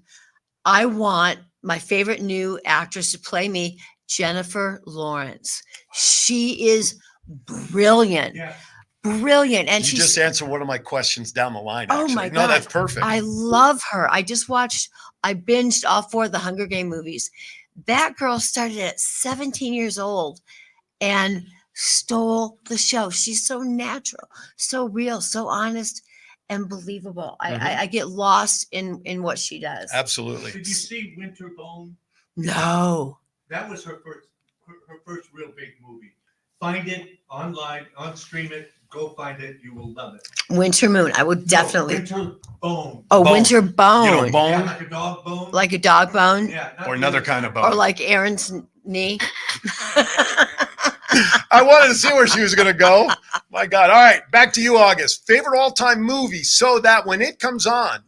I want my favorite new actress to play me, Jennifer Lawrence. She is brilliant. Yeah. Brilliant. And You she's just answered one of my questions down the line. Oh Actually. my No, God. that's perfect. I love her. I binged all four of the Hunger Game movies. That girl started at 17 years old and stole the show. She's so natural, so real, so honest and believable. I get lost in what she does. Absolutely. Did you see Winterbone? No. That was her first real big movie. Find it online, stream it. Go find it. You will love it. Winter Moon. I would definitely. Winterbone. Oh, Bone. Winter Bone. You know, bone Yeah, like a dog bone. Like a dog bone. Yeah, not or another really. kind of bone. Or like Aaron's knee. I wanted to see where she was going to go. My God. All right. Back to you, August. Favorite all-time movie so that when it comes on,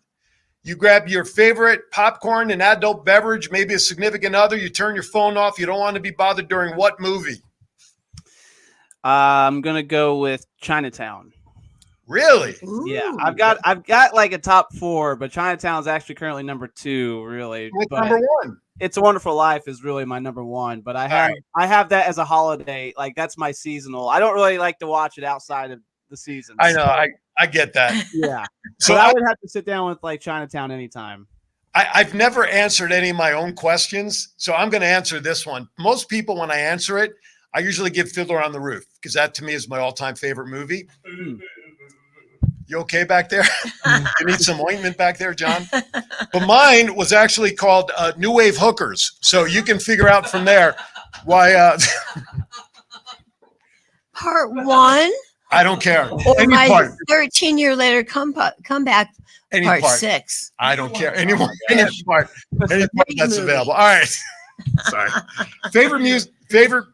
you grab your favorite popcorn and adult beverage, maybe a significant other. You turn your phone off. You don't want to be bothered during what movie? I'm gonna go with Chinatown. Really? Yeah, Ooh. I've got like a top four, but Chinatown's actually currently number two. Really, What's but number one? It's a Wonderful Life is really my number one. But I have that as a holiday. Like that's my seasonal. I don't really like to watch it outside of the season. I know. I get that. Yeah. So So I would have to sit down with like Chinatown anytime. I've never answered any of my own questions, so I'm going to answer this one. Most people, when I answer it, I usually give Fiddler on the Roof because that to me is my all-time favorite movie. You okay back there? You need some ointment back there, John? But mine was actually called New Wave Hookers, so you can figure out from there why. Part one. I don't care. Or Any my part. 13-year later comeback. Any Part part. 6. I don't care. Any part that's movie. available. All right. Sorry. Favorite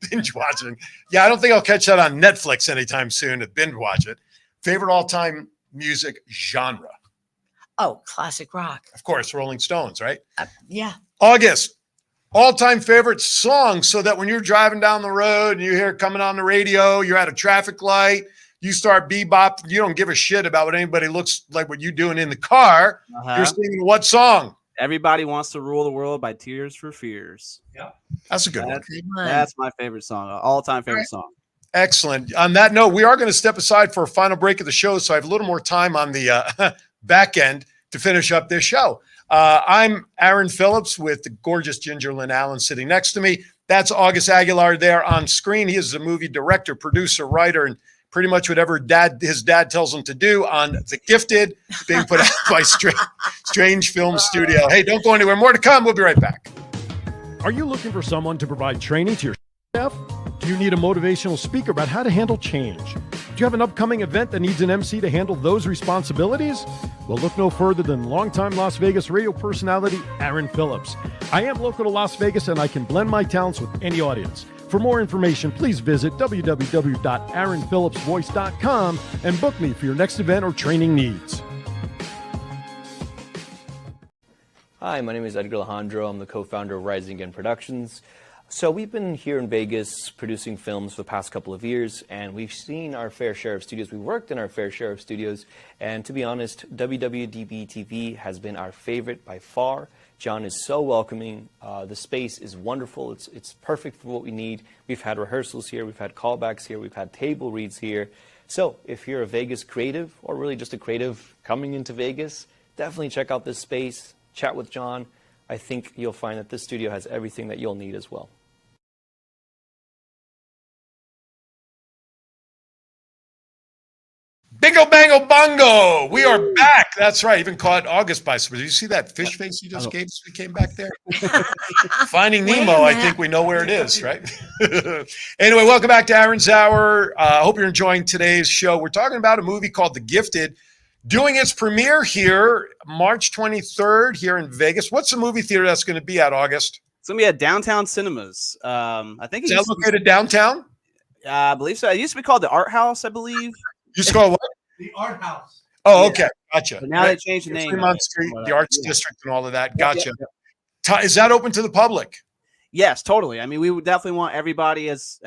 binge watching. Yeah, I don't think I'll catch that on Netflix anytime soon to binge watch it. Favorite all-time music genre. Oh, classic rock. Of course, Rolling Stones, right? Yeah. August. all-time favorite song, so that when you're driving down the road and you hear it coming on the radio, you're at a traffic light, you start bebop, you don't give a shit about what anybody looks like what you're doing in the car. You're singing what song? Everybody Wants to Rule the World by Tears for Fears. Yeah. That's a good one. That's my favorite song, all-time favorite song. Excellent. On that note, we are going to step aside for a final break of the show, so I have a little more time on the back end to finish up this show. I'm Aaron Phillips with the gorgeous Ginger Lynn Allen sitting next to me. That's August Aguilar there on screen. He is a movie director, producer, writer, and pretty much whatever his dad tells him to do on The Gifted, being put out by Strange Film Studio. Hey, don't go anywhere. More to come. We'll be right back. Are you looking for someone to provide training to your staff? Do you need a motivational speaker about how to handle change? Do you have an upcoming event that needs an MC to handle those responsibilities? Well, look no further than longtime Las Vegas radio personality Aaron Phillips. I am local to Las Vegas, and I can blend my talents with any audience. For more information, please visit www.aaronphillipsvoice.com and book me for your next event or training needs. Hi, my name is Edgar Alejandro. I'm the co-founder of Rising Again Productions. So we've been here in Vegas producing films for the past couple of years, and we've seen our fair share of studios. We worked in our fair share of studios, and to be honest, WWDBTV has been our favorite by far. John is so welcoming. The space is wonderful. It's perfect for what we need. We've had rehearsals here. We've had callbacks here. We've had table reads here. So if you're a Vegas creative, or really just a creative coming into Vegas, definitely check out this space. Chat with John. I think you'll find that this studio has everything that you'll need as well. Bingo, bango, bongo. We are back. That's right. Even caught August by surprise. Did you see that fish face you just gave us? We came back there. Finding Nemo, I think we know where it is, right? Anyway, welcome back to Aaron's Hour. I hope you're enjoying today's show. We're talking about a movie called The Gifted, doing its premiere here March 23rd here in Vegas. What's the movie theater that's going to be at, August? It's going to be at Downtown Cinemas. I think it's located downtown? I believe so. It used to be called the Art House, I believe. You just call it what? The Art House. Oh, okay. Gotcha. But now they changed the name. Fremont Street, the Arts District and all of that. Gotcha. Is that open to the public? Yes, totally. I mean, we would definitely want everybody, as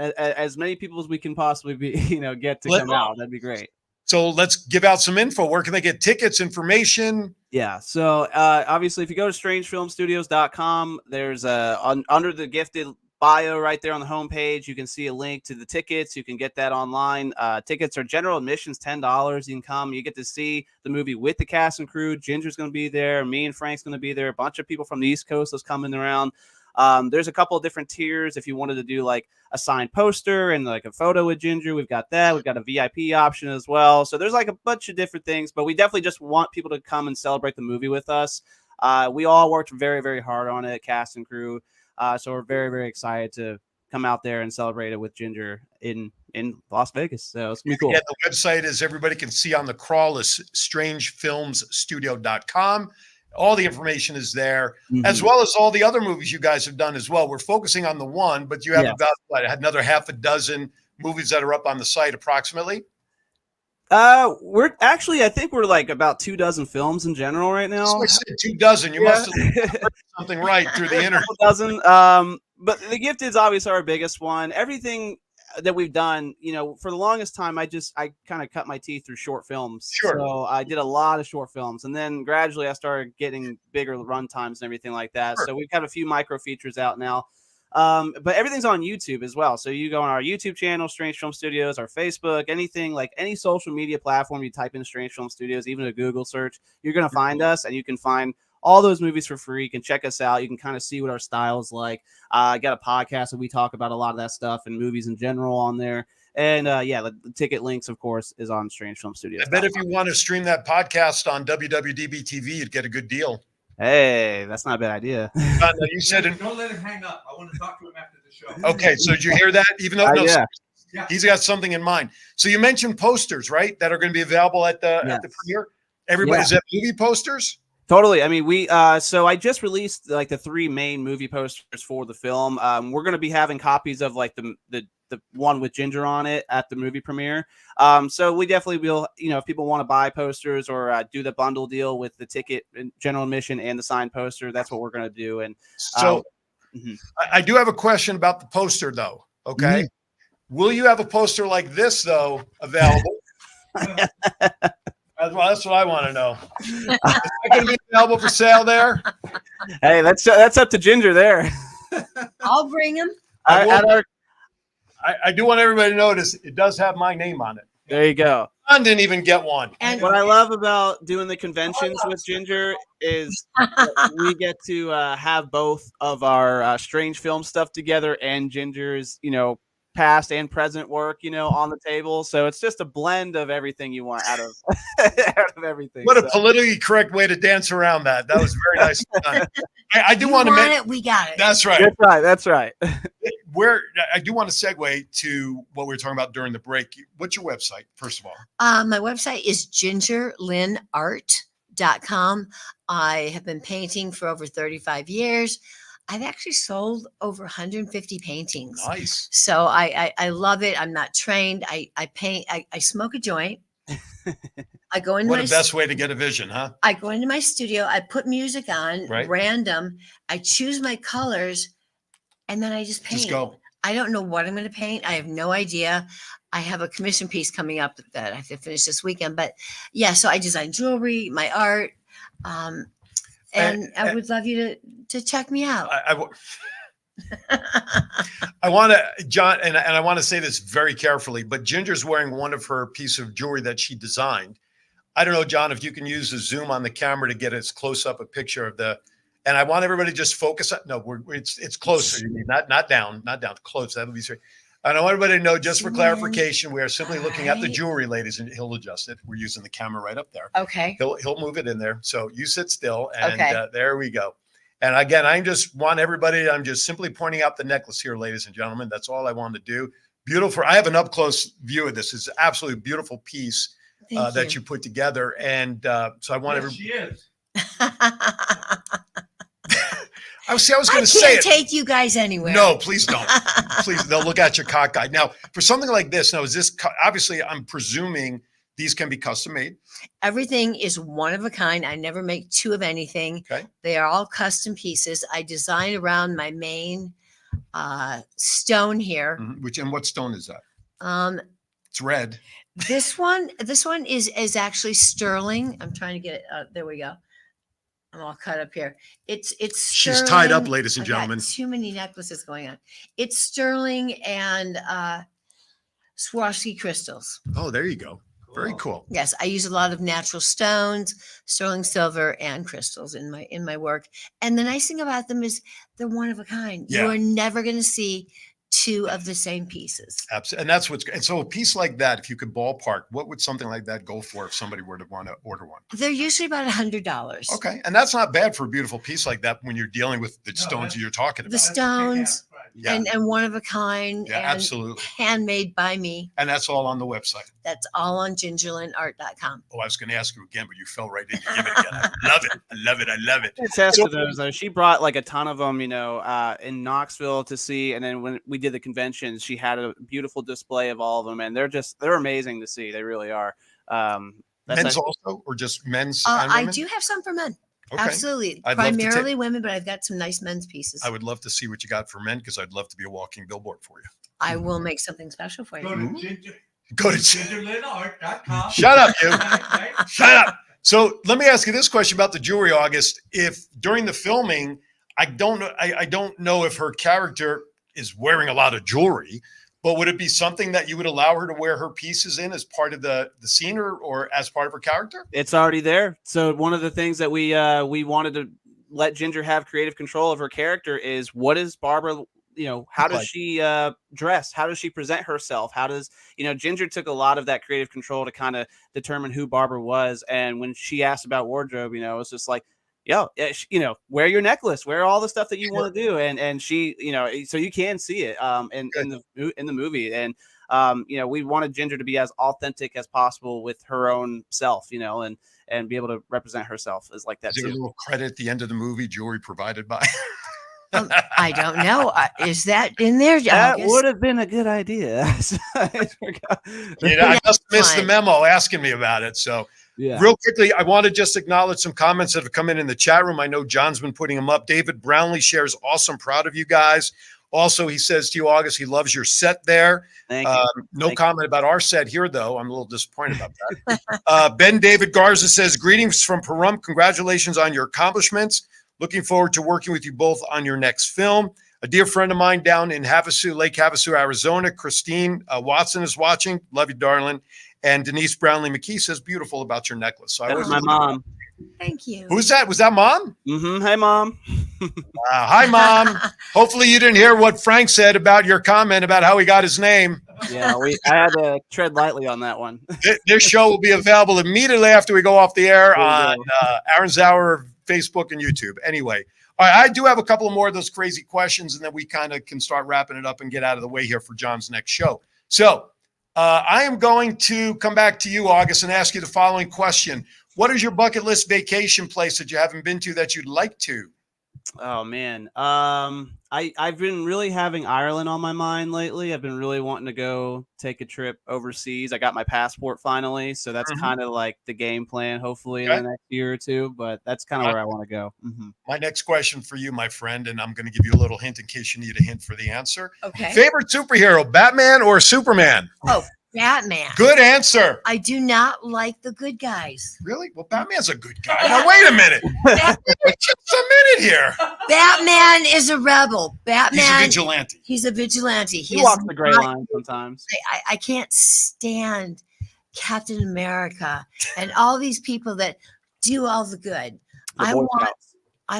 many people as we can possibly be, get to come out. That'd be great. So let's give out some info. Where can they get tickets, information? Yeah. So obviously, if you go to strangefilmstudios.com, there's under the Gifted bio right there on the homepage, you can see a link to the tickets. You can get that online. Tickets are general admissions, $10. You can come. You get to see the movie with the cast and crew. Ginger's going to be there. Me and Frank's going to be there. A bunch of people from the East Coast is coming around. There's a couple of different tiers. If you wanted to do like a signed poster and like a photo with Ginger, we've got that. We've got a VIP option as well. So there's like a bunch of different things, but we definitely just want people to come and celebrate the movie with us. We all worked very, very hard on it, cast and crew. So we're very, very excited to come out there and celebrate it with Ginger in Las Vegas. So it's going to be cool. Yeah, the website, as everybody can see on the crawl, is strangefilmsstudio.com. All the information is there, as well as all the other movies you guys have done as well. We're focusing on the one, but you have about another half a dozen movies that are up on the site approximately. We're actually, I think we're like about 24 films in general right now. So I said 24. You must have heard something right through the internet. 24. But The Gifted is obviously our biggest one. Everything that we've done, for the longest time, I kind of cut my teeth through short films. Sure. So I did a lot of short films, and then gradually I started getting bigger run times and everything like that. Sure. So we've got a few micro features out now. But everything's on YouTube as well. So you go on our YouTube channel, Strange Film Studios, our Facebook, anything like any social media platform, you type in Strange Film Studios, even a Google search, you're going to find us, and you can find all those movies for free. You can check us out. You can kind of see what our style is like. I got a podcast that we talk about a lot of that stuff and movies in general on there. And the ticket links, of course, is on Strange Film Studios. I bet if you want to stream that podcast on WWDBTV, you'd get a good deal. Hey, that's not a bad idea. You said Don't let him hang up. I want to talk to him after the show. Okay, so did you hear that? Even though he's got something in mind. So you mentioned posters, right? That are going to be available at the premiere. Everybody's at movie posters. Totally. I mean, so I just released like the 3 main movie posters for the film. We're going to be having copies of like the one with Ginger on it at the movie premiere. So we definitely will, if people want to buy posters or do the bundle deal with the ticket and general admission and the signed poster, that's what we're going to do. And so I do have a question about the poster, though. Okay. Will you have a poster like this, though, available? That's what I want to know. Is that going to be available for sale there? Hey, that's up to Ginger there. I'll bring him. I do want everybody to notice it does have my name on it. There you go. John didn't even get one. And What I love about doing the conventions with Ginger is we get to have both of our strange film stuff together and Ginger's, past and present work, on the table. So it's just a blend of everything you want out of everything. What a politically correct way to dance around that. That was very nice done. I do want to make it, we got it. That's right. That's right. Where I do want to segue to what we were talking about during the break. What's your website, first of all? My website is gingerlinart.com. I have been painting for over 35 years. I've actually sold over 150 paintings. Nice. So I love it. I'm not trained. I paint. I smoke a joint. I go into What a best way to get a vision, huh? I go into my studio. I put music on, Right. random. I choose my colors, and then I just paint. Just go. I don't know what I'm going to paint. I have no idea. I have a commission piece coming up that I have to finish this weekend. But yeah, so I design jewelry, my art. And I would love you to check me out. I want to, John, and I want to say this very carefully, but Ginger's wearing one of her piece of jewelry that she designed. I don't know, John, if you can use the zoom on the camera to get as close up a picture of and I want everybody to just focus on, it's closer. You mean not down, close. That would be straight. And I want everybody to know, just for clarification, we are simply looking at the jewelry, ladies, and he'll adjust it. We're using the camera right up there. Okay. He'll move it in there. So you sit still, and there we go. And again, I'm just simply pointing out the necklace here, ladies and gentlemen. That's all I wanted to do. Beautiful. I have an up close view of this. It's an absolutely beautiful piece that you put together. And so I want everybody. She is. I was going to say it. Take you guys anywhere. No, please don't. Please, they'll look at your cockeyed. Now, for something like this, now is this obviously? I'm presuming these can be custom made. Everything is one of a kind. I never make two of anything. Okay. They are all custom pieces. I design around my main stone here. Mm-hmm. And what stone is that? It's red. This one is actually sterling. I'm trying to get it. There we go. I'm all cut up here. It's sterling. She's tied up, ladies and I got gentlemen. too many necklaces going on. It's sterling and Swarovski crystals. Oh, there you go. Very cool. Yes, I use a lot of natural stones, sterling silver, and crystals in my work. And the nice thing about them is they're one of a kind. Yeah. You are never going to see two of the same pieces. Absolutely. And and so a piece like that, if you could ballpark, what would something like that go for if somebody were to want to order one? They're usually about $100. Okay. And that's not bad for a beautiful piece like that when you're dealing with the stones you're talking about. The stones Yeah. and one of a kind. Yeah, and absolutely. Handmade by me. And that's all on the website. That's all on gingerlinart.com. Oh, I was going to ask you again, but you fell right in. You give it again. I love it. I love it. I love it. Attest to those. She brought like a ton of them, in Knoxville to see. And then when we did the conventions, she had a beautiful display of all of them. And they're amazing to see. They really are. Men's also, or just men's? And I women? do have some for men. Okay. Absolutely. I'd love to Primarily women, but I've got some nice men's pieces. I would love to see what you got for men, because I'd love to be a walking billboard for you. I will make something special for Go you. to Ginger. Go to gingerlinart.com. Shut up, you. Right? Shut up. So let me ask you this question about the jewelry, August. If during the filming, I don't know if her character is wearing a lot of jewelry, but would it be something that you would allow her to wear her pieces in as part of the scene or as part of her character? It's already there. So one of the things that we wanted to let Ginger have creative control of her character is, what is Barbara, how does she dress? How does she present herself? How does, Ginger took a lot of that creative control to kind of determine who Barbara was. And when she asked about wardrobe, it's just like, wear your necklace, wear all the stuff that you want to do. And she, so you can see it in the movie. And, we wanted Ginger to be as authentic as possible with her own self, and be able to represent herself as like that. Is there a little credit at the end of the movie, jewelry provided by? I don't know. Is that in there? That would have been a good idea. I must have missed the memo asking me about it. So Yeah. Real quickly, I want to just acknowledge some comments that have come in the chat room. I know John's been putting them up. David Brownlee shares, awesome, proud of you guys. Also, he says to you, August, he loves your set there. Thank you. No comment about our set here, though. I'm a little disappointed about that. Ben David Garza says, greetings from Pahrump. Congratulations on your accomplishments. Looking forward to working with you both on your next film. A dear friend of mine down in Havasu, Lake Havasu, Arizona, Christine Watson is watching. Love you, darling. And Denise Brownlee McKee says, beautiful about your necklace. So That was my mom. Thank you. Who's that? Was that Mom? Mm-hmm. Hey, Mom. Hi, Mom. Hopefully you didn't hear what Frank said about your comment about how he got his name. Yeah, I had to tread lightly on that one. This show will be available immediately after we go off the air There you on Aaron's Hour, Facebook, and YouTube. Anyway, all right, I do have a couple more of those crazy questions, and then we kind of can start wrapping it up and get out of the way here for John's next show. So I am going to come back to you, August, and ask you the following question. What is your bucket list vacation place that you haven't been to that you'd like to? Oh man. I've been really having Ireland on my mind lately. I've been really wanting to go take a trip overseas. I got my passport finally, so that's kind of like the game plan, hopefully in the next year or two, but that's kind of where I want to go. My next question for you, my friend, and I'm going to give you a little hint in case you need a hint for the answer. Okay. Favorite superhero, Batman or Superman? Oh, Batman. Good answer. I do not like the good guys. Really? Well, Batman's a good guy. Now, wait a minute. Just a minute here. Batman is a rebel. Batman. He's a vigilante. He's a vigilante. He walks the gray line sometimes. I can't stand Captain America and all these people that do all the good. I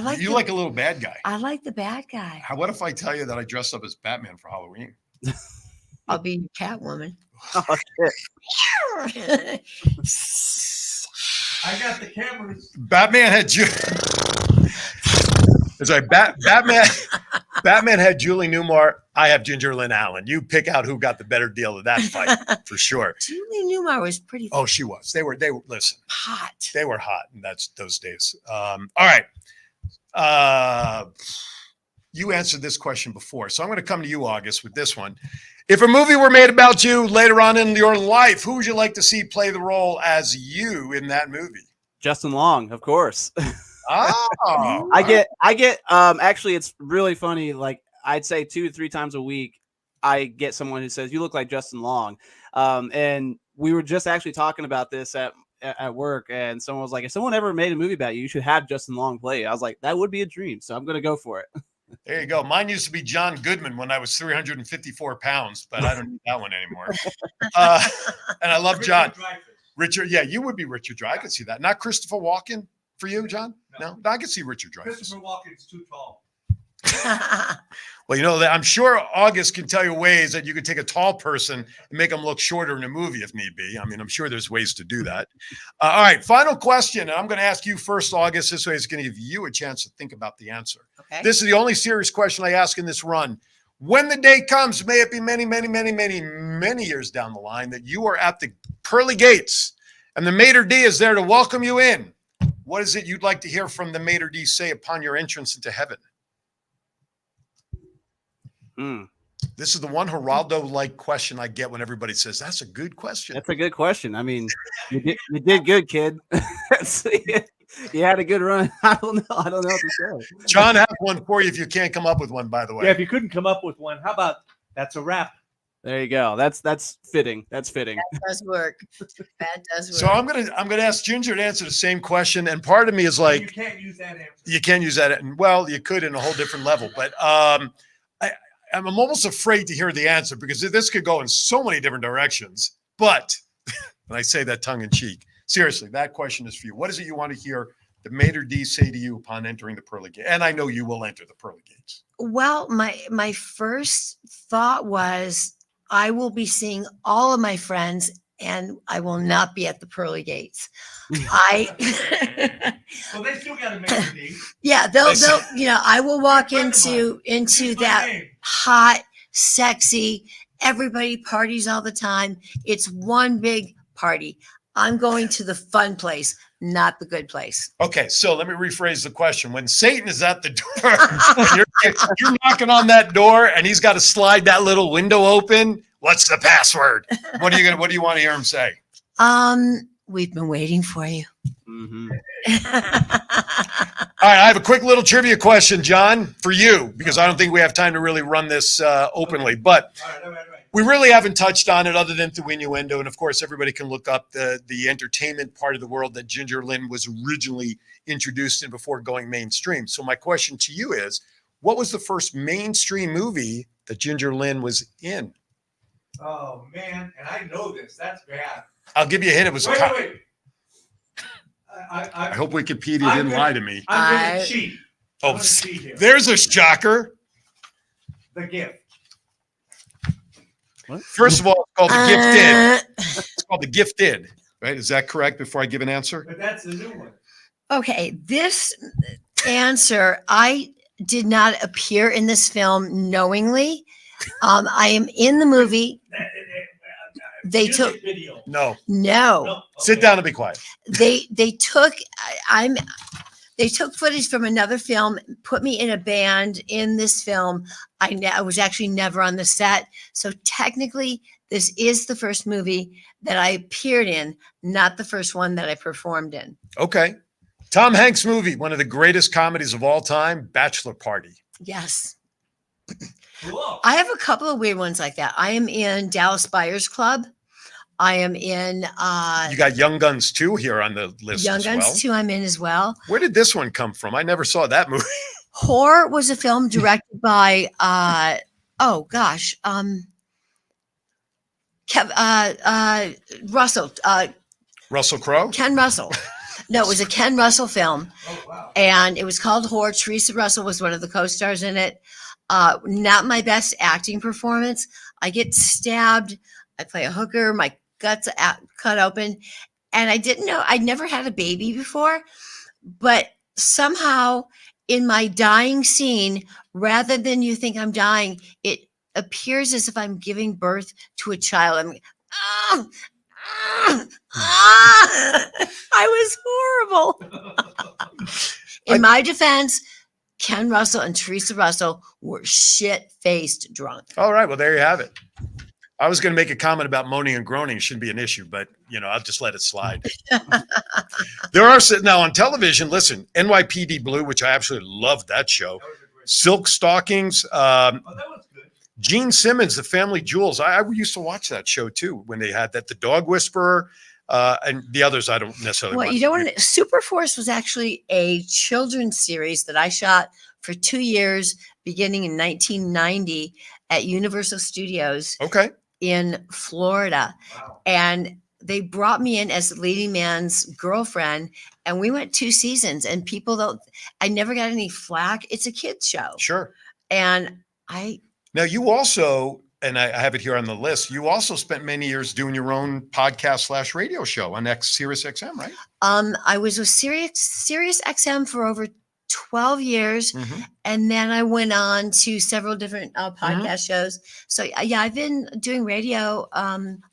like You like a little bad guy. I like the bad guy. What if I tell you that I dressed up as Batman for Halloween? I'll be Catwoman. Oh, shit. I got the cameras. Batman had Batman had Julie Newmar. I have Ginger Lynn Allen. You pick out who got the better deal of that fight for sure. Julie Newmar was pretty. Oh, she was. They were. Listen, hot. They were hot, and that's those days. All right. You answered this question before, so I'm going to come to you, August, with this one. If a movie were made about you later on in your life, who would you like to see play the role as you in that movie? Justin Long, of course. Oh, I get actually it's really funny. Like I'd say 2 to 3 times a week, I get someone who says, you look like Justin Long. And we were just actually talking about this at work, and someone was like, if someone ever made a movie about you, you should have Justin Long play it. I was like, that would be a dream. So I'm going to go for it. There you go. Mine used to be John Goodman when I was 354 pounds, but I don't need that one anymore. And I love John. Richard, yeah, you would be Richard Dreyfuss. I could see that. Not Christopher Walken for you, John? No, I could see Richard Dreyfuss. Christopher Walken's too tall. Well, you know, I'm sure August can tell you ways that you could take a tall person and make them look shorter in a movie if need be. I mean, I'm sure there's ways to do that. All right, final question. And I'm going to ask you first, August. This way it's going to give you a chance to think about the answer. Okay. This is the only serious question I ask in this run. When the day comes, may it be many, many, many, many, many years down the line, that you are at the pearly gates and the maitre d' is there to welcome you in, what is it you'd like to hear from the maitre d' say upon your entrance into heaven? This is the one Geraldo-like question I get when everybody says, that's a good question. That's a good question. I mean, you did good, kid. You had a good run. I don't know what to say. John, I have one for you if you can't come up with one, by the way. Yeah, if you couldn't come up with one, how about that's a wrap? There you go. That's fitting. That's fitting. That does work. That does work. So I'm gonna ask Ginger to answer the same question, and part of me is like, you can't use that answer. You can't use that. Well, you could in a whole different level, but I'm almost afraid to hear the answer because this could go in so many different directions. But, and I say that tongue in cheek, seriously, that question is for you. What is it you want to hear the maitre d' say to you upon entering the pearly gate? And I know you will enter the pearly gates. Well, my first thought was I will be seeing all of my friends and I will not be at the pearly gates. Well, they still got to make a D. Yeah, they'll I will walk into that hot, sexy, everybody parties all the time. It's one big party. I'm going to the fun place, not the good place. Okay, so let me rephrase the question. When Satan is at the door, you're knocking on that door and he's got to slide that little window open. What's the password? What do you want to hear him say? We've been waiting for you. Mm-hmm. All right, I have a quick little trivia question, John, for you, because I don't think we have time to really run this openly. But All right. we really haven't touched on it other than through innuendo. And, of course, everybody can look up the entertainment part of the world that Ginger Lynn was originally introduced in before going mainstream. So my question to you is, what was the first mainstream movie that Ginger Lynn was in? Oh, man. And I know this. That's bad. I'll give you a hint. It was Wait. I hope Wikipedia didn't lie to me. I'm going to cheat. Oh, I'm gonna cheat here. there's a shocker. The Gift. What? First of all, it's called The Gifted. It's called The Gifted, right? Is that correct before I give an answer? But that's the new one. Okay, this answer, I did not appear in this film knowingly. I am in the movie. They Music took video. No. no. Sit down and be quiet. They took they took footage from another film, put me in a band in this film. I was actually never on the set, so technically this is the first movie that I appeared in, not the first one that I performed in. Okay. Tom Hanks movie, one of the greatest comedies of all time, Bachelor Party. Yes. Cool. I have a couple of weird ones like that. I am in Dallas Buyers Club. I am in You got Young Guns 2 here on the list Young as Guns well. 2. I'm in as well. Where did this one come from? I never saw that movie. Whore was a film directed by Russell, Russell Crowe? Ken Russell. No, it was a Ken Russell film, Oh, wow. and it was called Whore. Teresa Russell was one of the co-stars in it. Not my best acting performance. I get stabbed. I play a hooker. My guts cut open, and I didn't know. I'd never had a baby before, but somehow in my dying scene, rather than you think I'm dying, it appears as if I'm giving birth to a child. I'm I was horrible. In my defense, Ken Russell and Teresa Russell were shit-faced drunk. All right. Well, there you have it. I was going to make a comment about moaning and groaning. It shouldn't be an issue, but, I'll just let it slide. There are now on television, listen, NYPD Blue, which I absolutely loved that show. Silk Stockings. Oh, that was good. Gene Simmons, The Family Jewels. I used to watch that show too when they had that. The Dog Whisperer, and the others I don't necessarily Well, watch. you don't want to, Superforce was actually a children's series that I shot for 2 years, beginning in 1990 at Universal Studios Okay. in Florida. Wow. And they brought me in as the leading man's girlfriend, and we went 2 seasons, and I never got any flack. It's a kid's show. Sure. And Now you also, and I have it here on the list, you also spent many years doing your own podcast / radio show on Sirius XM, right? I was with Sirius XM for over 12 years. Mm-hmm. And then I went on to several different podcast shows. So yeah, I've been doing radio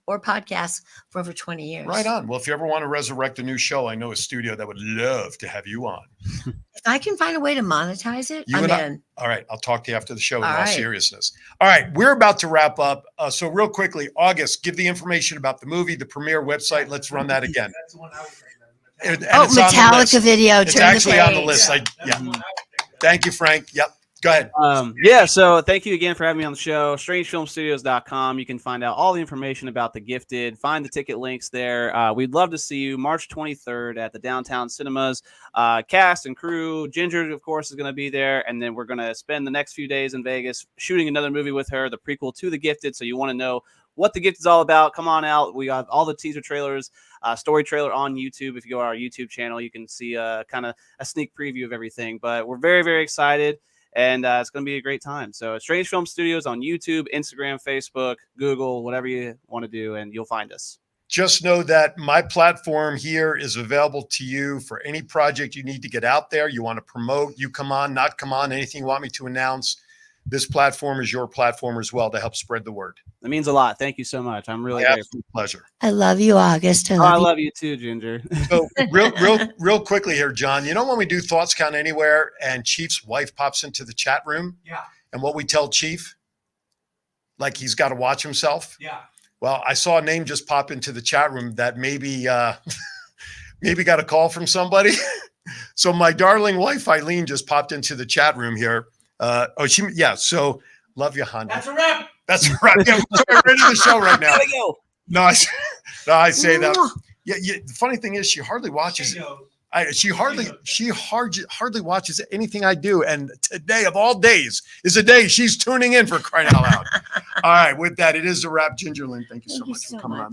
or podcasts for over 20 years. Right on. Well, if you ever want to resurrect a new show, I know a studio that would love to have you on. If I can find a way to monetize it, You I'm and I- in. All right. I'll talk to you after the show in All all right. seriousness. All right. We're about to wrap up. So real quickly, August, give the information about the movie, the premiere website. Let's run that again. That's the one I was thinking of. And Oh, it's on the Metallica list. video. It's Turn the actually on the page. list. That's Yeah. the one I was thinking of. Thank you, Frank. Yep. Go ahead. So thank you again for having me on the show. StrangeFilmStudios.com. You can find out all the information about The Gifted. Find the ticket links there. We'd love to see you March 23rd at the Downtown Cinemas. Cast and crew. Ginger, of course, is going to be there. And then we're going to spend the next few days in Vegas shooting another movie with her, the prequel to The Gifted. So you want to know what The Gift is all about, come on out. We got all the teaser trailers, story trailer on YouTube. If you go to our YouTube channel, you can see kind of a sneak preview of everything. But we're very, very excited, and it's going to be a great time. So Strange Film Studios on YouTube, Instagram, Facebook, Google, whatever you want to do, and you'll find us. Just know that my platform here is available to you for any project you need to get out there. You want to promote, you come on, not come on, anything you want me to announce. This platform is your platform as well to help spread the word. That means a lot. Thank you so much. I'm really My grateful. absolute pleasure. I love you, August. I love you too, Ginger. So real quickly here, John, when we do Thoughts Count Anywhere and Chief's wife pops into the chat room Yeah. and what we tell Chief, like he's got to watch himself. Yeah. Well, I saw a name just pop into the chat room that maybe maybe got a call from somebody. So my darling wife Eileen just popped into the chat room here. So love you, Honda. That's a wrap. That's right. Yeah, we're ready to the show right now. There we go. No, I say that. Yeah, the funny thing is, she hardly watches. She hardly watches anything I do. And today, of all days, is a day she's tuning in, for crying out loud. All right, with that, it is a wrap. Ginger Lynn, thank you so much for coming on.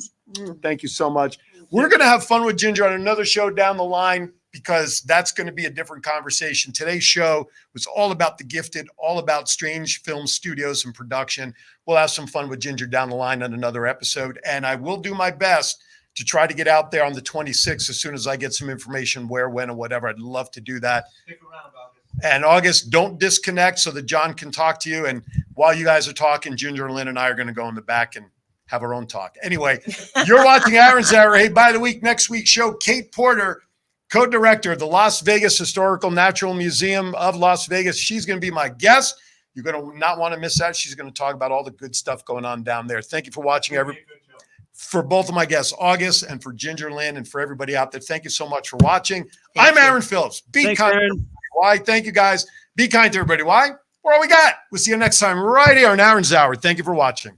Thank you so much. We're going to have fun with Ginger on another show down the line, because that's going to be a different conversation. Today's show was all about The Gifted, all about Strange Film Studios and production. We'll have some fun with Ginger down the line on another episode. And I will do my best to try to get out there on the 26th as soon as I get some information where, when, and whatever. I'd love to do that. Stick around, August. And August, don't disconnect so that John can talk to you. And while you guys are talking, Ginger, Lynn, and I are going to go in the back and have our own talk. Anyway, you're watching Aaron's Hour. Hey, by the week, next week's show, Kate Porter, co-director of the Las Vegas Historical Natural Museum of Las Vegas. She's going to be my guest. You're going to not want to miss that. She's going to talk about all the good stuff going on down there. Thank you for watching, everybody. For both of my guests, August, and for Ginger Lynn, and for everybody out there, thank you so much for watching. I'm Aaron Phillips. Be kind. Aaron. Why? Thank you, guys. Be kind to everybody. Why? What do we got? We'll see you next time right here on Aaron's Hour. Thank you for watching.